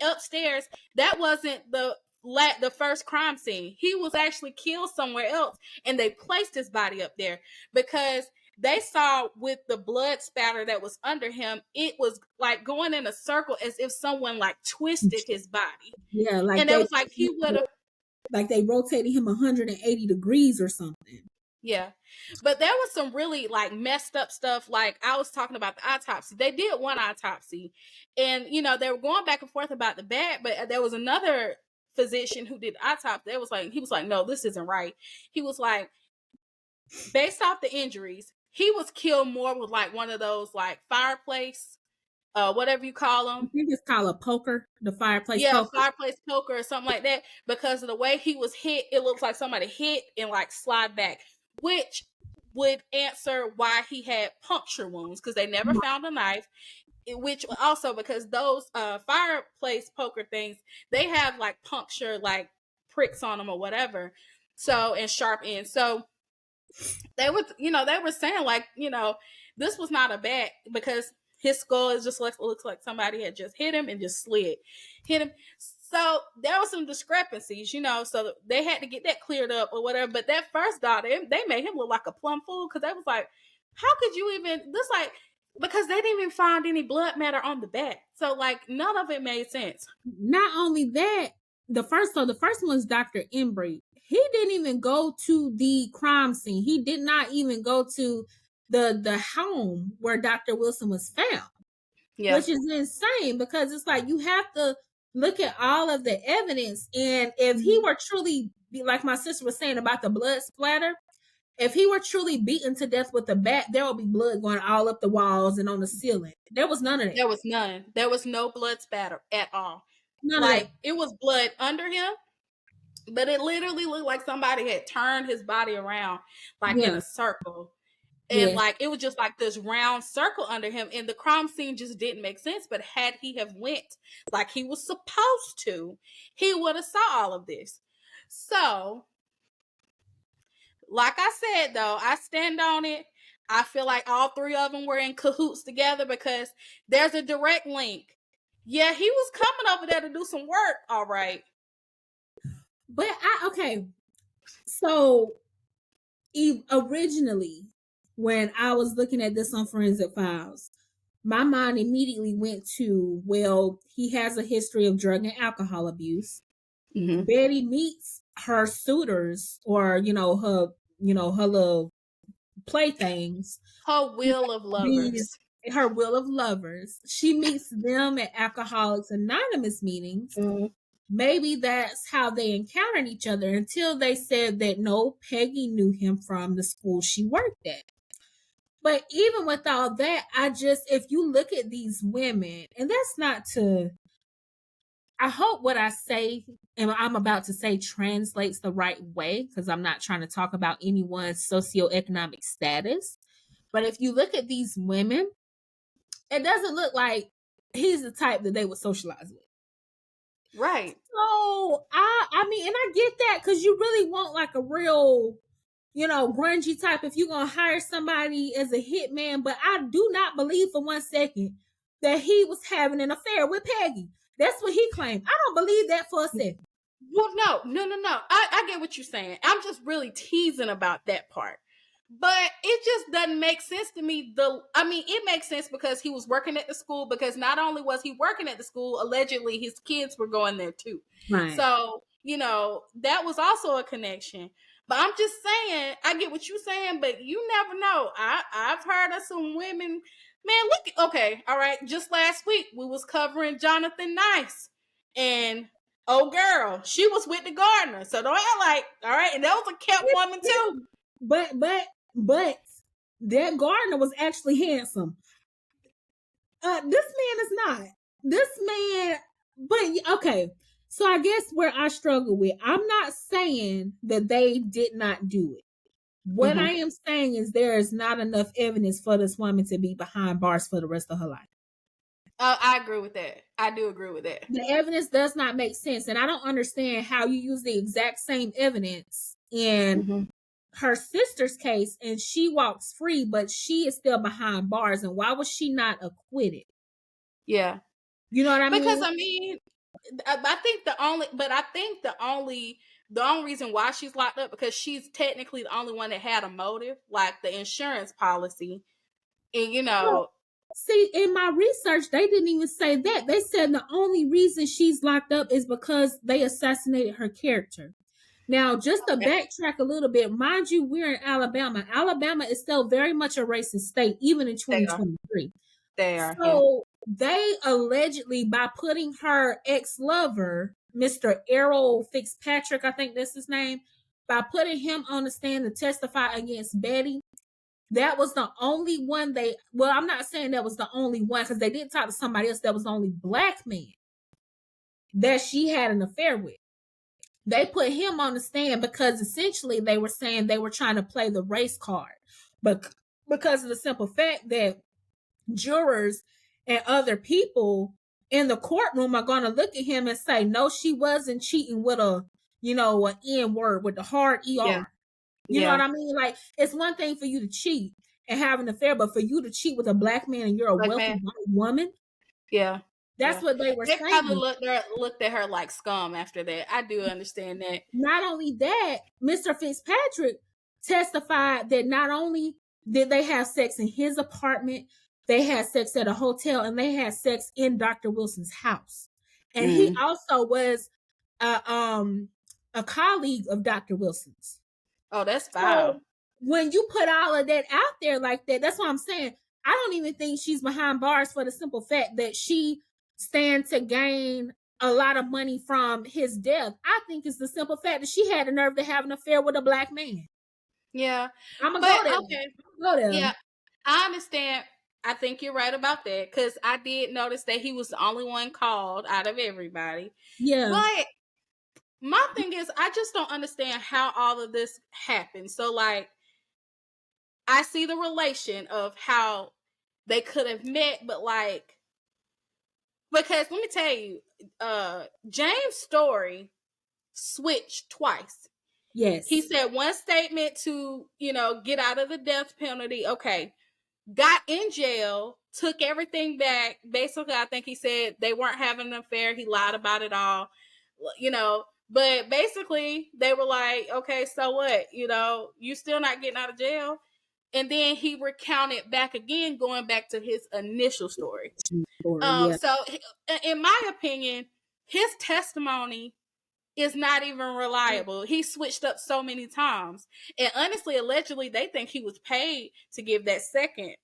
upstairs, that wasn't the first crime scene. He was actually killed somewhere else, and they placed his body up there because they saw with the blood spatter that was under him, it was like going in a circle as if someone like twisted his body. Yeah, like and it was like he would have. Like they rotated him 180 degrees or something. Yeah. But there was some really like messed up stuff. Like I was talking about the autopsy. They did one autopsy, and they were going back and forth about the bad, but there was another physician who did the autopsy. He was like, no, this isn't right. He was like, based off the injuries, he was killed more with like one of those like fireplace, whatever you call them. I think it's called a poker, the fireplace poker. Yeah, fireplace poker or something like that, because of the way he was hit. It looks like somebody hit and like slide back, which would answer why he had puncture wounds, because they never found a knife. Which also, because those fireplace poker things, they have like puncture, like pricks on them or whatever, so, and sharp ends. So they were saying like, this was not a bat, because his skull is just looks like somebody had just hit him and just hit him. So there were some discrepancies, so they had to get that cleared up or whatever. But that first daughter, they made him look like a plum fool, because they was like, how could you even this, like, because they didn't even find any blood matter on the bat. So like none of it made sense. Not only that, the first one's Dr. Embry. He didn't even go to the crime scene. He did not even go to the home where Dr. Wilson was found. Yeah. Which is insane, because it's like you have to look at all of the evidence. And if he were truly, like my sister was saying about the blood splatter, if he were truly beaten to death with a bat, there would be blood going all up the walls and on the ceiling. There was none of that. There was none. There was no blood spatter at all. None of that. It was blood under him, but it literally looked like somebody had turned his body around, like in a circle. And like it was just like this round circle under him, and the crime scene just didn't make sense. But had he have went like he was supposed to, he would have saw all of this. So, like I said, though, I stand on it. I feel like all three of them were in cahoots together, because there's a direct link. Yeah, he was coming over there to do some work, all right. But okay. So originally, when I was looking at this on Forensic Files, my mind immediately went to, well, he has a history of drug and alcohol abuse. Mm-hmm. Betty meets her suitors, or her little playthings. Her wheel of lovers. Her wheel of lovers. She meets them at Alcoholics Anonymous meetings. Mm-hmm. Maybe that's how they encountered each other, until they said that no, Peggy knew him from the school she worked at. But even with all that, if you look at these women, and that's not to, I hope what I say and I'm about to say translates the right way, because I'm not trying to talk about anyone's socioeconomic status. But if you look at these women, it doesn't look like he's the type that they would socialize with. Right. So I mean, and I get that, because you really want like a real, grungy type if you're gonna hire somebody as a hitman. But I do not believe for 1 second that he was having an affair with Peggy. That's what he claimed. I don't believe that for a second. Well, no. I get what you're saying. I'm just really teasing about that part. But it just doesn't make sense to me. It makes sense because he was working at the school, because not only was he working at the school, allegedly his kids were going there too. Right. So, that was also a connection. But I'm just saying, I get what you're saying, but you never know. I've heard of some women, man, okay, all right. Just last week, we was covering Jonathan Nice, and oh girl, she was with the gardener. So don't act like, all right, and that was a kept woman too. But that gardener was actually handsome. This man is not. This man, but okay. So I guess where I struggle with, I'm not saying that they did not do it. What I am saying is there is not enough evidence for this woman to be behind bars for the rest of her life. I agree with that. I do agree with that. The evidence does not make sense, and I don't understand how you use the exact same evidence in her sister's case and she walks free, but she is still behind bars. And why was she not acquitted? Yeah. You know what I mean? Because I mean, I think the only reason why she's locked up because she's technically the only one that had a motive, like the insurance policy. And well, see, in my research, they didn't even say that. They said the only reason she's locked up is because they assassinated her character. Now, just to backtrack a little bit, mind you, we're in Alabama. Alabama is still very much a racist state, even in 2023. They are. So they allegedly, by putting her ex-lover, Mr. Errol Fitzpatrick, I think that's his name, by putting him on the stand to testify against Betty, that was the only one well, I'm not saying that was the only one, because they did talk to somebody else that was the only black man that she had an affair with. They put him on the stand because essentially they were saying they were trying to play the race card. But because of the simple fact that jurors and other people in the courtroom are going to look at him and say, no, she wasn't cheating with an N word with the hard ER. Yeah. You know what I mean? Like, it's one thing for you to cheat and have an affair, but for you to cheat with a black man and you're a wealthy white woman. Yeah. That's what they were saying. They probably looked at her like scum after that. I do understand that. Not only that, Mr. Fitzpatrick testified that not only did they have sex in his apartment, they had sex at a hotel, and they had sex in Dr. Wilson's house. And he also was a colleague of Dr. Wilson's. Oh, that's foul. So when you put all of that out there like that, that's what I'm saying. I don't even think she's behind bars for the simple fact that she stands to gain a lot of money from his death. I think it's the simple fact that she had the nerve to have an affair with a black man. Yeah. I'm going to go there. Okay. Go there. Yeah, I understand. I think you're right about that because I did notice that he was the only one called out of everybody. Yeah. But my thing is, I just don't understand how all of this happened. So, like, I see the relation of how they could have met, but like, because let me tell you, James' story switched twice. Yes. He said one statement to, get out of the death penalty. Okay. Got in jail, took everything back. Basically, I think he said they weren't having an affair. He lied about it all, but basically they were like, okay, so what? You still not getting out of jail. And then he recounted back again, going back to his initial story. So in my opinion, his testimony is not even reliable. He switched up so many times. And honestly, allegedly, they think he was paid to give that second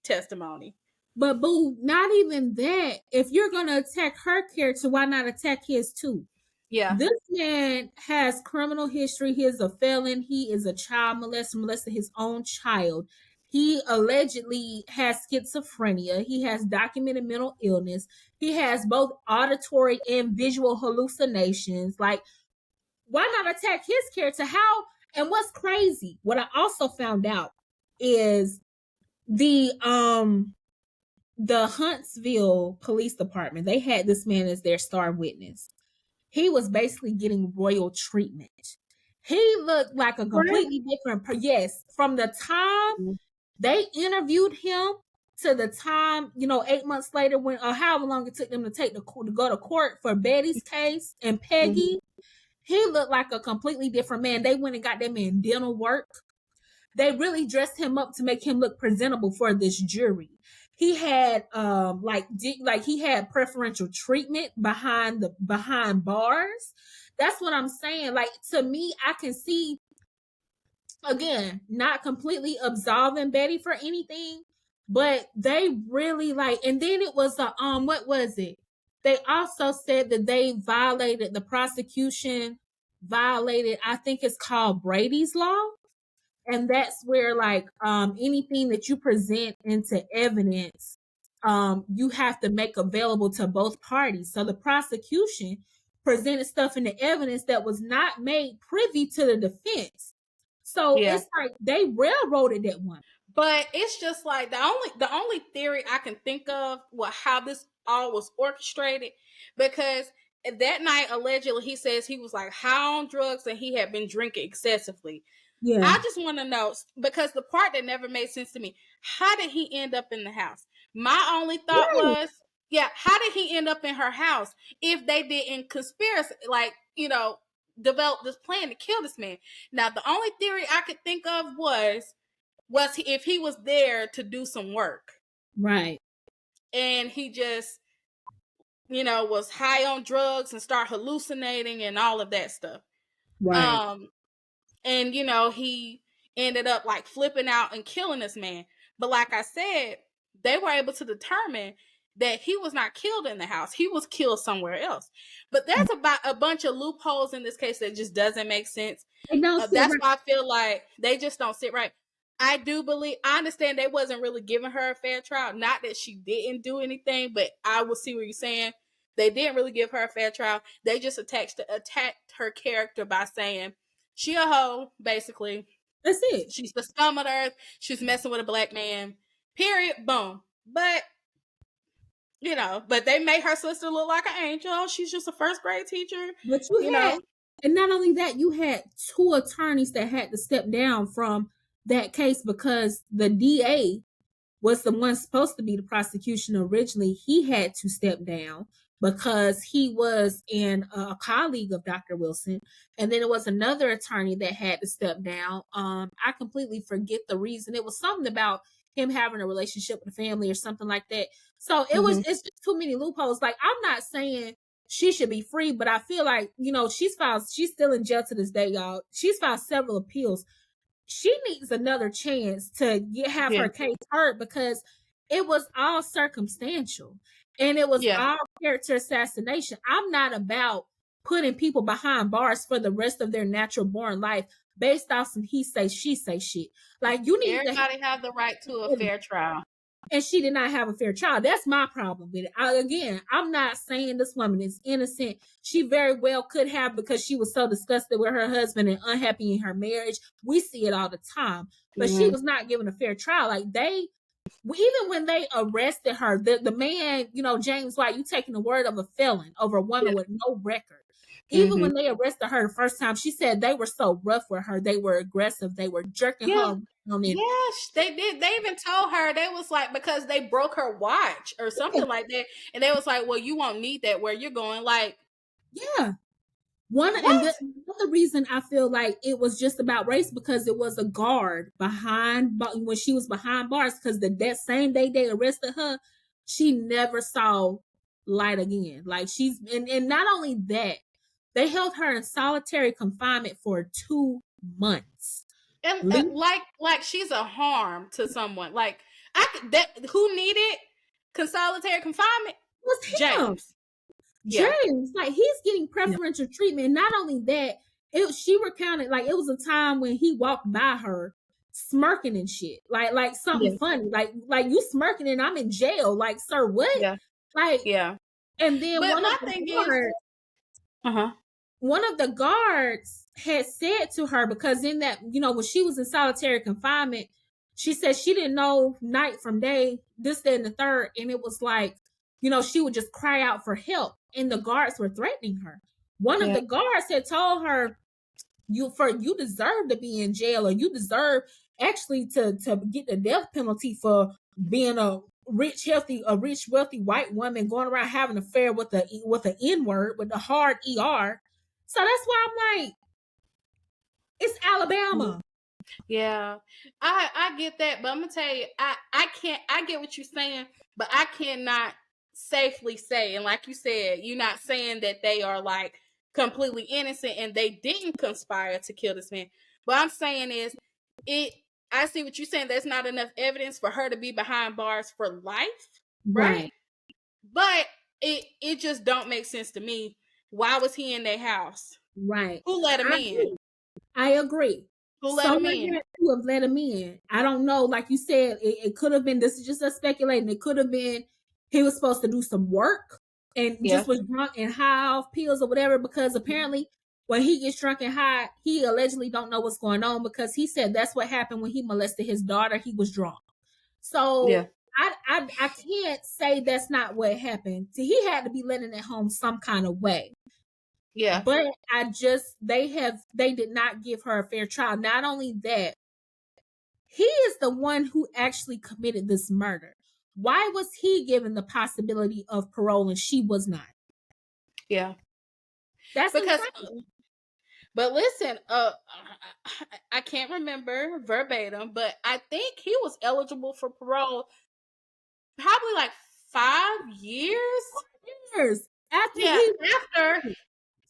testimony. But boo, not even that. If you're going to attack her character, why not attack his too? Yeah. This man has criminal history. He is a felon. He is a child molester, molested his own child. He allegedly has schizophrenia. He has documented mental illness. He has both auditory and visual hallucinations. Like, why not attack his character? How? And what's crazy, what I also found out is the Huntsville Police Department, they had this man as their star witness. He was basically getting royal treatment. He looked like a completely different person. Yes, from the time they interviewed him to the time, 8 months later, when or however long it took them to go to court for Betty's case and Peggy, he looked like a completely different man. They went and got that man dental work. They really dressed him up to make him look presentable for this jury. He had he had preferential treatment behind bars. That's what I'm saying. Like, to me, I can see, again, not completely absolving Betty for anything, but they really and then it was what was it? They also said that the prosecution violated, I think it's called Brady's Law. And that's where anything that you present into evidence, you have to make available to both parties. So the prosecution presented stuff in the evidence that was not made privy to the defense. So it's like they railroaded that one. But it's just like the only theory I can think of how this all was orchestrated, because that night allegedly he says he was like high on drugs and he had been drinking excessively. Yeah. I just want to know, because the part that never made sense to me, how did he end up in the house? My only thought was, how did he end up in her house if they didn't conspiracy, like, develop this plan to kill this man? Now, the only theory I could think of was if he was there to do some work. Right. And he just, was high on drugs and start hallucinating and all of that stuff. Right. And, he ended up like flipping out and killing this man. But like I said, they were able to determine that he was not killed in the house. He was killed somewhere else. But there's about a bunch of loopholes in this case that just doesn't make sense. That's why I feel like they just don't sit right. I understand they wasn't really giving her a fair trial. Not that she didn't do anything, but I will see what you're saying. They didn't really give her a fair trial. They just attacked her character by saying she a hoe, basically. That's it. She's the scum of the earth. She's messing with a black man. Period. Boom. But, but they made her sister look like an angel. She's just a first grade teacher. But you know. And not only that, you had 2 attorneys that had to step down from that case because the DA was the one supposed to be the prosecution originally. He had to step down because he was a colleague of Dr. Wilson. And then there was another attorney that had to step down. I completely forget the reason. It was something about him having a relationship with the family or something like that. So it's just too many loopholes. Like, I'm not saying she should be free, but I feel like, she's still in jail to this day, y'all. She's filed several appeals. She needs another chance to have her case heard because it was all circumstantial and it was all character assassination. I'm not about putting people behind bars for the rest of their natural born life based off some he say, she say shit. Like, you need everybody have the right to a fair trial. And she did not have a fair trial. That's my problem with it. I'm not saying this woman is innocent. She very well could have, because she was so disgusted with her husband and unhappy in her marriage. We see it all the time. But she was not given a fair trial. Like, even when they arrested her, the man, James White, you taking the word of a felon over a woman with no record. Even when they arrested her the first time, she said they were so rough with her. They were aggressive. They were jerking her on it. Yes, they did. They even told her, they was like, because they broke her watch or something like that. And they was like, well, you won't need that where you're going. Like, and the reason I feel like it was just about race, because it was a guard when she was behind bars, because that same day they arrested her, she never saw light again. Like, and not only that, they held her in solitary confinement for 2 months. And like she's a harm to someone. Like, who needed solitary confinement? Was him. James. James, like, he's getting preferential treatment. And not only that, she recounted, like, it was a time when he walked by her smirking and shit, like something funny, like you smirking and I'm in jail. Like, sir, what? And then one of the guards had said to her, because in that, when she was in solitary confinement, she said she didn't know night from day, this, that, and the third. And it was like, she would just cry out for help. And the guards were threatening her. One of the guards had told her, you deserve to be in jail, or you deserve actually to get the death penalty for being a rich, wealthy white woman going around having an affair with the N-word, with the hard ER. So that's why I'm like, it's Alabama. Yeah, I get that, but I'm gonna tell you, I get what you're saying, but I cannot safely say, and like you said, you're not saying that they are like completely innocent and they didn't conspire to kill this man. What I'm saying is, I see what you're saying. There's not enough evidence for her to be behind bars for life, right? But it just don't make sense to me. Why was he in their house? Right. Who let him in? I agree. Who let him in? Who have let him in? I don't know. Like you said, it could have been, this is just a speculating. It could have been he was supposed to do some work and just was drunk and high off pills or whatever, because apparently when he gets drunk and high, he allegedly don't know what's going on because he said that's what happened when he molested his daughter. He was drunk. So I can't say that's not what happened. He had to be letting it home some kind of way. Yeah. But they did not give her a fair trial. Not only that, he is the one who actually committed this murder. Why was he given the possibility of parole and she was not? Yeah. That's because insane. But listen, I can't remember verbatim, but I think he was eligible for parole probably like 5 years. 4 years after Yeah, he after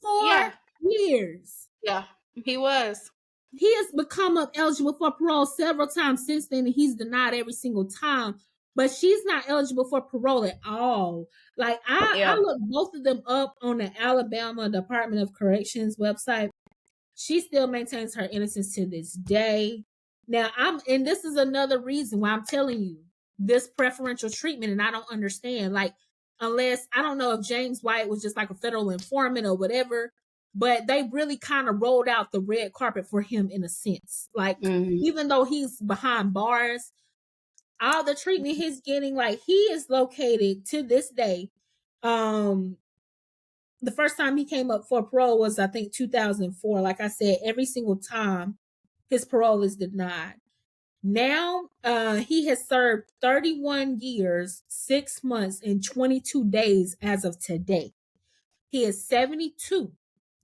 4 years. Yeah, he was. He has become eligible for parole several times since then, and he's denied every single time. But she's not eligible for parole at all. Like I looked both of them up on the Alabama Department of Corrections website. She still maintains her innocence to this day. Now and this is another reason why I'm telling you this preferential treatment, and I don't understand. Like, unless I don't know if James White was just like a federal informant or whatever, but they really kind of rolled out the red carpet for him in a sense. Like, even though he's behind bars, all the treatment he's getting, like, he is located to this day. The first time he came up for parole was, I think, 2004. Like I said, every single time his parole is denied. Now, he has served 31 years, 6 months, and 22 days as of today. He is 72,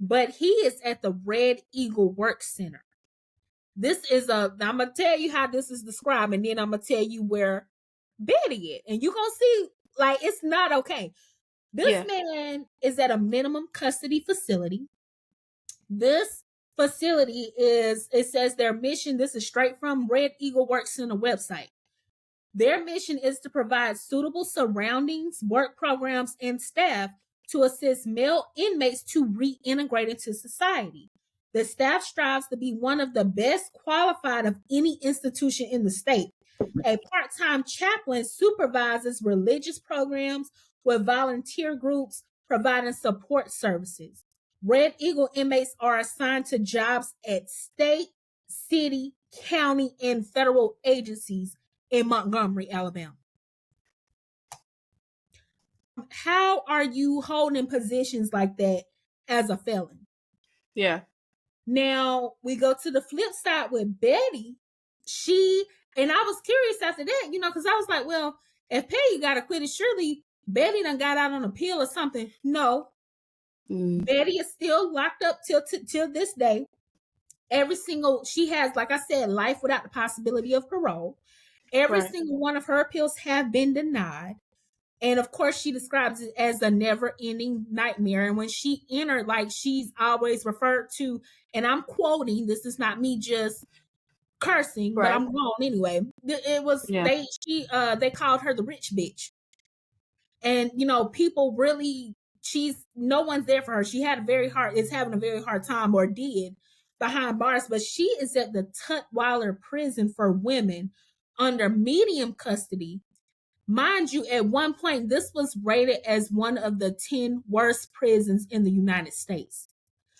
but he is at the Red Eagle Work Center. I'm going to tell you how this is described, and then I'm going to tell you where Betty is. And you're going to see, like, it's not okay. This man is at a minimum custody facility. This facility it says their mission, this is straight from Red Eagle Work Center website. Their mission is to provide suitable surroundings, work programs, and staff to assist male inmates to reintegrate into society. The staff strives to be one of the best qualified of any institution in the state. A part-time chaplain supervises religious programs with volunteer groups providing support services. Red Eagle inmates are assigned to jobs at state, city, county, and federal agencies in Montgomery, Alabama. How are you holding positions like that as a felon? Yeah. Now we go to the flip side with Betty. And I was curious after that, because I was like, well, if Peggy got acquitted, surely Betty done got out on appeal or something. No. Betty is still locked up till this day. She has, like I said, life without the possibility of parole. Every single one of her appeals have been denied. And of course, she describes it as a never-ending nightmare. And when she entered, like, she's always referred to, and I'm quoting, this is not me just cursing, but I'm wrong anyway. It was they called her the rich bitch. And people really, no one's there for her. Is having a very hard time, or did, behind bars, but she is at the Tutwiler prison for women under medium custody. Mind you, at one point, this was rated as one of the 10 worst prisons in the United States.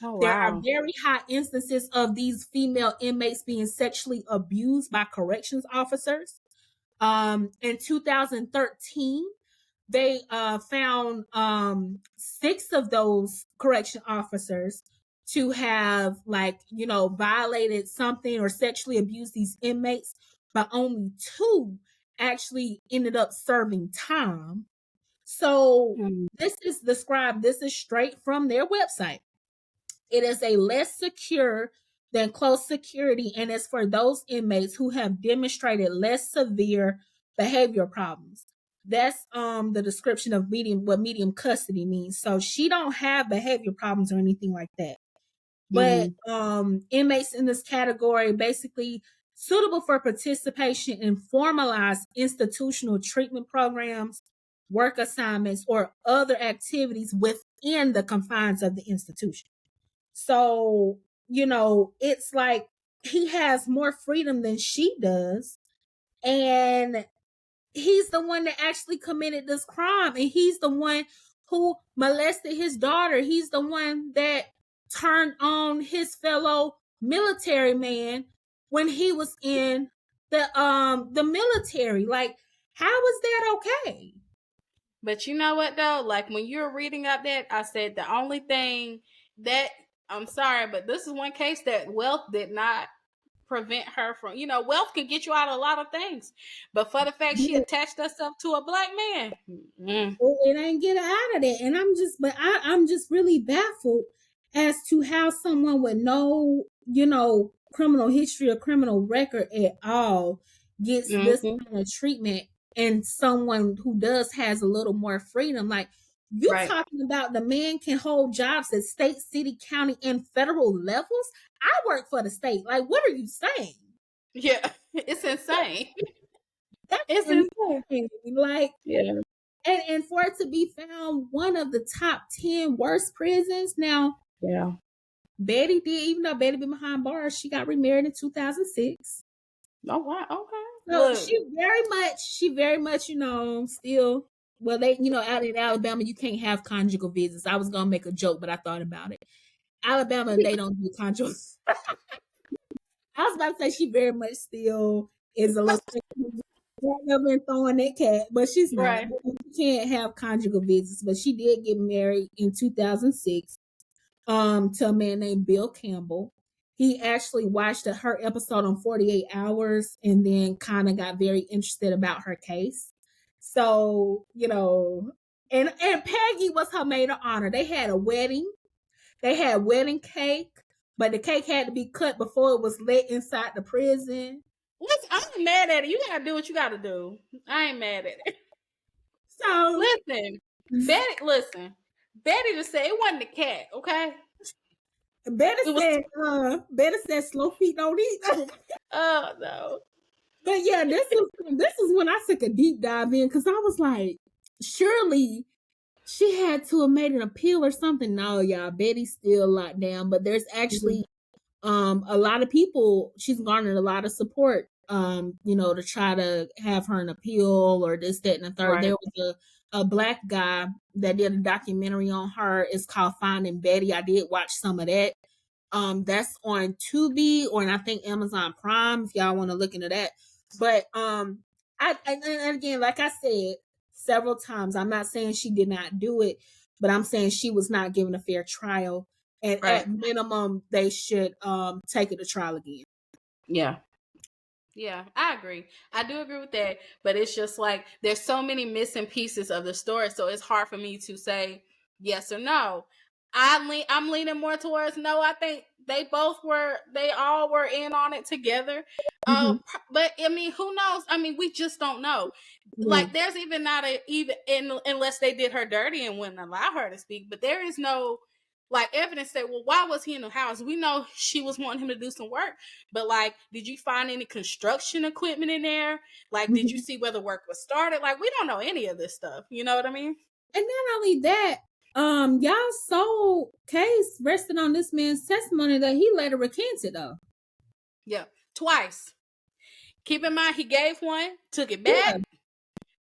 Oh, wow. There are very high instances of these female inmates being sexually abused by corrections officers. In 2013, they found 6 of those correction officers to have, violated something or sexually abused these inmates, but only 2 actually ended up serving time. So this is straight from their website. It is a less secure than close security, and it's for those inmates who have demonstrated less severe behavior problems. That's the description of what medium custody means. So she don't have behavior problems or anything like that. But inmates in this category basically suitable for participation in formalized institutional treatment programs, work assignments, or other activities within the confines of the institution. So, it's like he has more freedom than she does. And he's the one that actually committed this crime. And he's the one who molested his daughter. He's the one that turned on his fellow military man when he was in the military. Like, how is that okay? But you know what though? Like when you're reading up that, I said the only thing that, I'm sorry, but this is one case that wealth did not prevent her from, wealth can get you out of a lot of things. But for the fact she attached herself to a black man, it ain't get her out of that. And I'm just really baffled as to how someone with no, criminal history or criminal record at all gets this kind of treatment, and someone who does has a little more freedom. Like, you're talking about the man can hold jobs at state, city, county, and federal levels. I work for the state. Like, what are you saying? Yeah, it's insane. It's insane. Like, yeah. And for it to be found one of the top 10 worst prisons. Now, yeah, Betty did, even though Betty been behind bars, she got remarried in 2006. Oh wow, okay. So look, she very much, still, well, they, out in Alabama, you can't have conjugal visits. I was gonna make a joke, but I thought about it. Alabama, they don't do conjugal. I was about to say she very much still is a little been throwing that cat, but she's not. Right. She can't have conjugal visits, but she did get married in 2006 to a man named Bill Campbell. He actually watched her episode on 48 Hours and then kind of got very interested about her case. So, and Peggy was her maid of honor. They had a wedding. They had wedding cake, but the cake had to be cut before it was let inside the prison. Listen, I ain't mad at it. You gotta do what you gotta do. I ain't mad at it. So Betty just said it wasn't the cat, okay? Betty said slow feet don't eat. Oh no. But yeah, this is when I took a deep dive in, because I was like, surely she had to have made an appeal or something. No, y'all, Betty's still locked down, but there's actually a lot of people, she's garnered a lot of support, to try to have her an appeal or this, that, and the third. Right. There was a black guy that did a documentary on her. It's called Finding Betty. I did watch some of that. That's on Tubi or I think Amazon Prime if y'all want to look into that. But and again, like I said several times, I'm not saying she did not do it, but I'm saying she was not given a fair trial. And at minimum, they should take it to trial again. Yeah. Yeah, I agree. I do agree with that. But it's just like there's so many missing pieces of the story. So it's hard for me to say yes or no. I'm leaning more towards no. I think they all were in on it together. But I mean, who knows? I mean, we just don't know. Like there's even not unless they did her dirty and wouldn't allow her to speak. But there is no like evidence that, well, why was he in the house? We know she was wanting him to do some work, but like, did you find any construction equipment in there? Like, did you see where the work was started? Like, we don't know any of this stuff. You know what I mean? And not only that, y'all's sole case rested on this man's testimony that he later recanted though. Yeah, twice. Keep in mind, he gave one, took it back,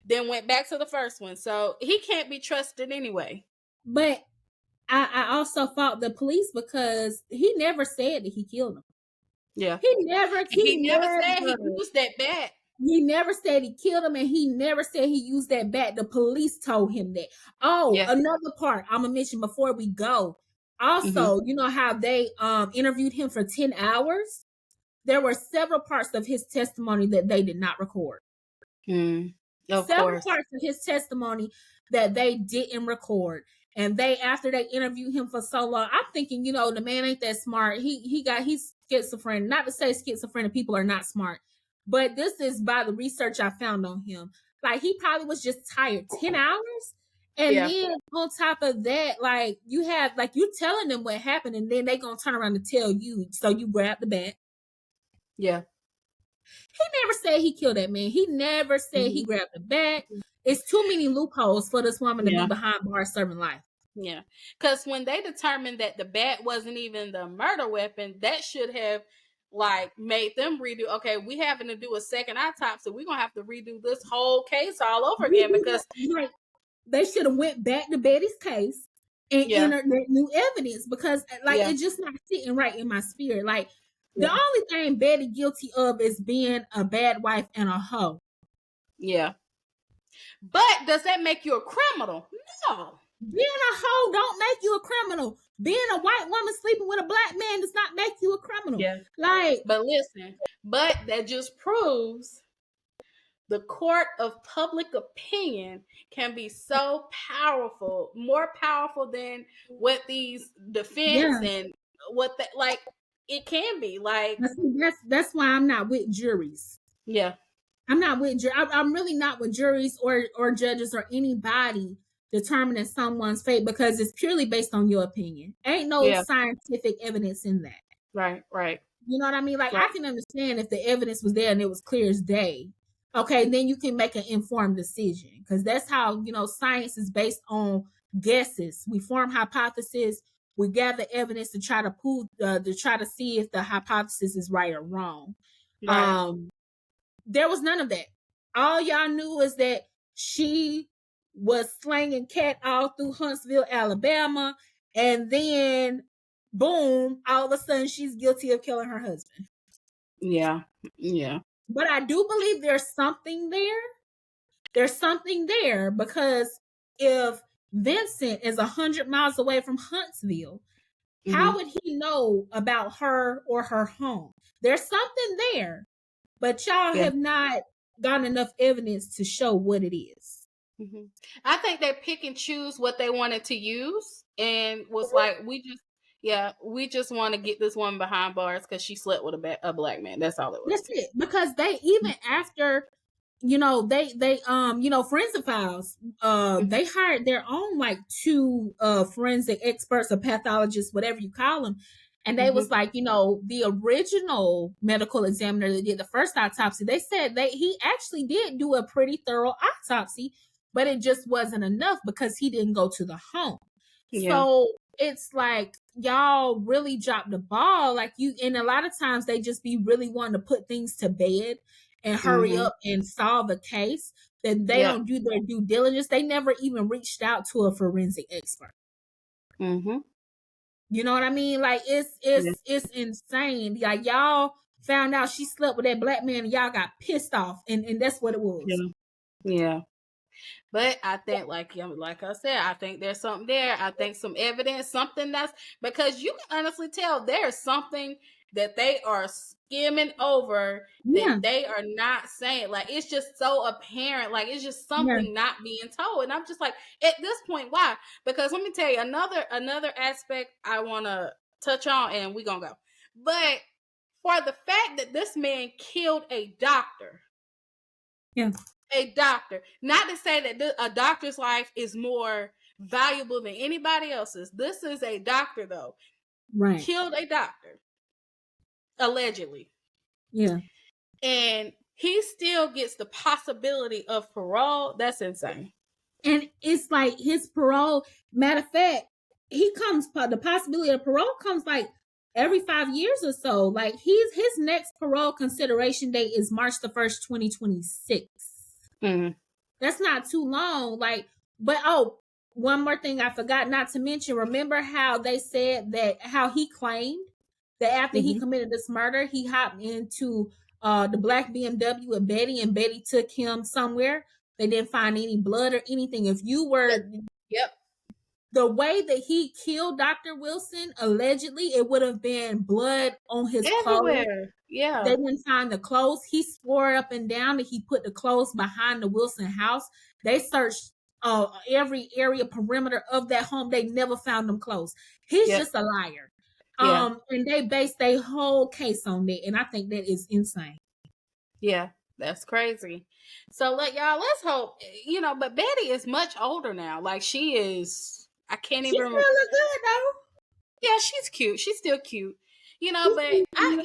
then went back to the first one. So he can't be trusted anyway. But I also fault the police because he never said that he killed him. Yeah. He never said he used that bat. He never said he killed him, and he never said he used that bat. The police told him that. Oh, another part I'm going to mention before we go. Also, you know how they interviewed him for 10 hours? There were several parts of his testimony that they did not record. Several parts of his testimony that they didn't record. And after they interviewed him for so long, I'm thinking, the man ain't that smart. He's schizophrenic. Not to say schizophrenic people are not smart, but this is by the research I found on him. Like, he probably was just tired. 10 hours? And then on top of that, like, you're telling them what happened, and then they gonna turn around and tell you, so you grab the bat. Yeah. He never said he killed that man. He never said he grabbed the bat. It's too many loopholes for this woman to be behind bars serving life. Yeah. Because when they determined that the bat wasn't even the murder weapon, that should have, like, made them redo. Okay, we having to do a second autopsy. We're going to have to redo this whole case all over again because... They should have went back to Betty's case and enter that new evidence, because like it's just not sitting right in my spirit. Like the only thing Betty guilty of is being a bad wife and a hoe. Yeah. But does that make you a criminal? No. Being a hoe don't make you a criminal. Being a white woman sleeping with a black man does not make you a criminal. Yeah. Like, but listen, but that just proves the court of public opinion can be so powerful, more powerful than what these defense and what that, like, it can be. Like, that's why I'm not with juries. Yeah. I'm not with I'm really not with juries or judges or anybody determining someone's fate, because it's purely based on your opinion. Ain't no scientific evidence in that. Right. You know what I mean? Like, I can understand if the evidence was there and it was clear as day. Okay, then you can make an informed decision, because that's how, science is based on guesses. We form hypotheses, we gather evidence to try to prove, to try to see if the hypothesis is right or wrong. Right. There was none of that. All y'all knew is that she was slanging cat all through Huntsville, Alabama, and then boom, all of a sudden she's guilty of killing her husband. Yeah. But I do believe there's something there. There's something there, because if Vincent is 100 miles away from Huntsville, how would he know about her or her home? There's something there, but y'all have not gotten enough evidence to show what it is. I think they pick and choose what they wanted to use, and was like, we just want to get this woman behind bars because she slept with a black man. That's all it was. That's it. Because they, even after, they forensic files, they hired their own like 2 forensic experts or pathologists, whatever you call them. And they was like, the original medical examiner that did the first autopsy, they said he actually did do a pretty thorough autopsy, but it just wasn't enough because he didn't go to the home. Yeah. So it's like, y'all really dropped the ball. Like, and a lot of times they just be really wanting to put things to bed and hurry up and solve a case. That they don't do their due diligence. They never even reached out to a forensic expert. You know what I mean? Like, it's insane. Like, y'all found out she slept with that black man and y'all got pissed off, and that's what it was. Yeah. But I think, like I said, I think there's something there. I think some evidence, something that's, because you can honestly tell there's something that they are skimming over that they are not saying. Like, it's just so apparent. Like, it's just something not being told. And I'm just like, at this point, why? Because let me tell you, another aspect I want to touch on, and we're going to go. But for the fact that this man killed a doctor. Yeah. A doctor. Not to say that a doctor's life is more valuable than anybody else's. This is a doctor, though. Right. Killed a doctor. Allegedly. Yeah. And he still gets the possibility of parole. That's insane. And it's like his parole, matter of fact, the possibility of parole comes like every 5 years or so. Like, his next parole consideration date is March the 1st, 2026. That's not too long. Like, but one more thing I forgot not to mention. Remember how they said how he claimed that after he committed this murder, he hopped into the black BMW with Betty, and Betty took him somewhere. They didn't find any blood or anything. If you were the way that he killed Dr. Wilson, allegedly, it would have been blood on his everywhere. clothes. Yeah. They didn't find the clothes. He swore up and down that he put the clothes behind the Wilson house. They searched every area perimeter of that home. They never found them clothes. He's just a liar. And they based their whole case on that. And I think that is insane. Yeah, that's crazy. So let's hope, but Betty is much older now. Like, she is, I can't even remember. She still look good though. Yeah, she's cute. She's still cute. But I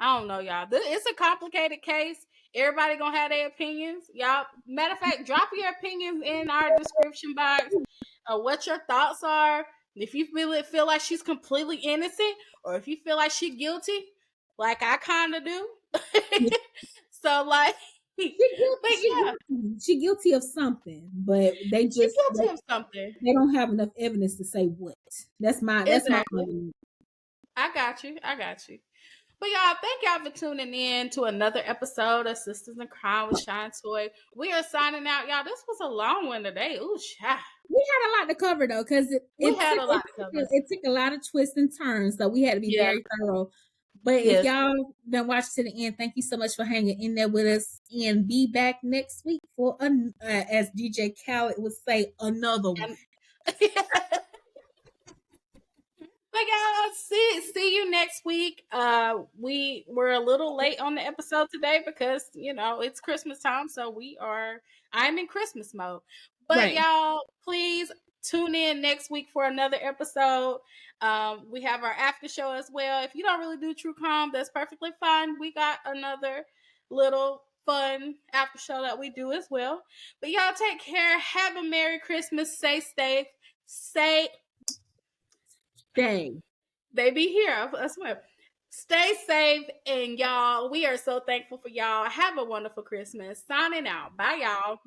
don't know, y'all. It's a complicated case. Everybody gonna have their opinions. Y'all, matter of fact, drop your opinions in our description box of what your thoughts are. If you feel like she's completely innocent, or if you feel like she's guilty, like I kind of do. So, like, She guilty of something, but they just guilty of something. They don't have enough evidence to say what. That's my argument. I got you. But y'all, thank y'all for tuning in to another episode of Sistas in Crime with SistasinCrimewithShiandToy. We are signing out, y'all. This was a long one today. Ooh, child. We had a lot to cover though, because it took a lot of twists and turns, so we had to be very thorough. But if y'all done watch to the end, thank you so much for hanging in there with us, and be back next week for as DJ Khaled would say, another one. But y'all, see you next week. We were a little late on the episode today because it's Christmas time, so I'm in Christmas mode. But y'all, please tune in next week for another episode. We have our after show as well. If you don't really do true crime, that's perfectly fine. We got another little fun after show that we do as well. But y'all take care. Have a Merry Christmas. Stay safe. They be here, I swear. Stay safe, and y'all, we are so thankful for y'all. Have a wonderful Christmas. Signing out. Bye, y'all.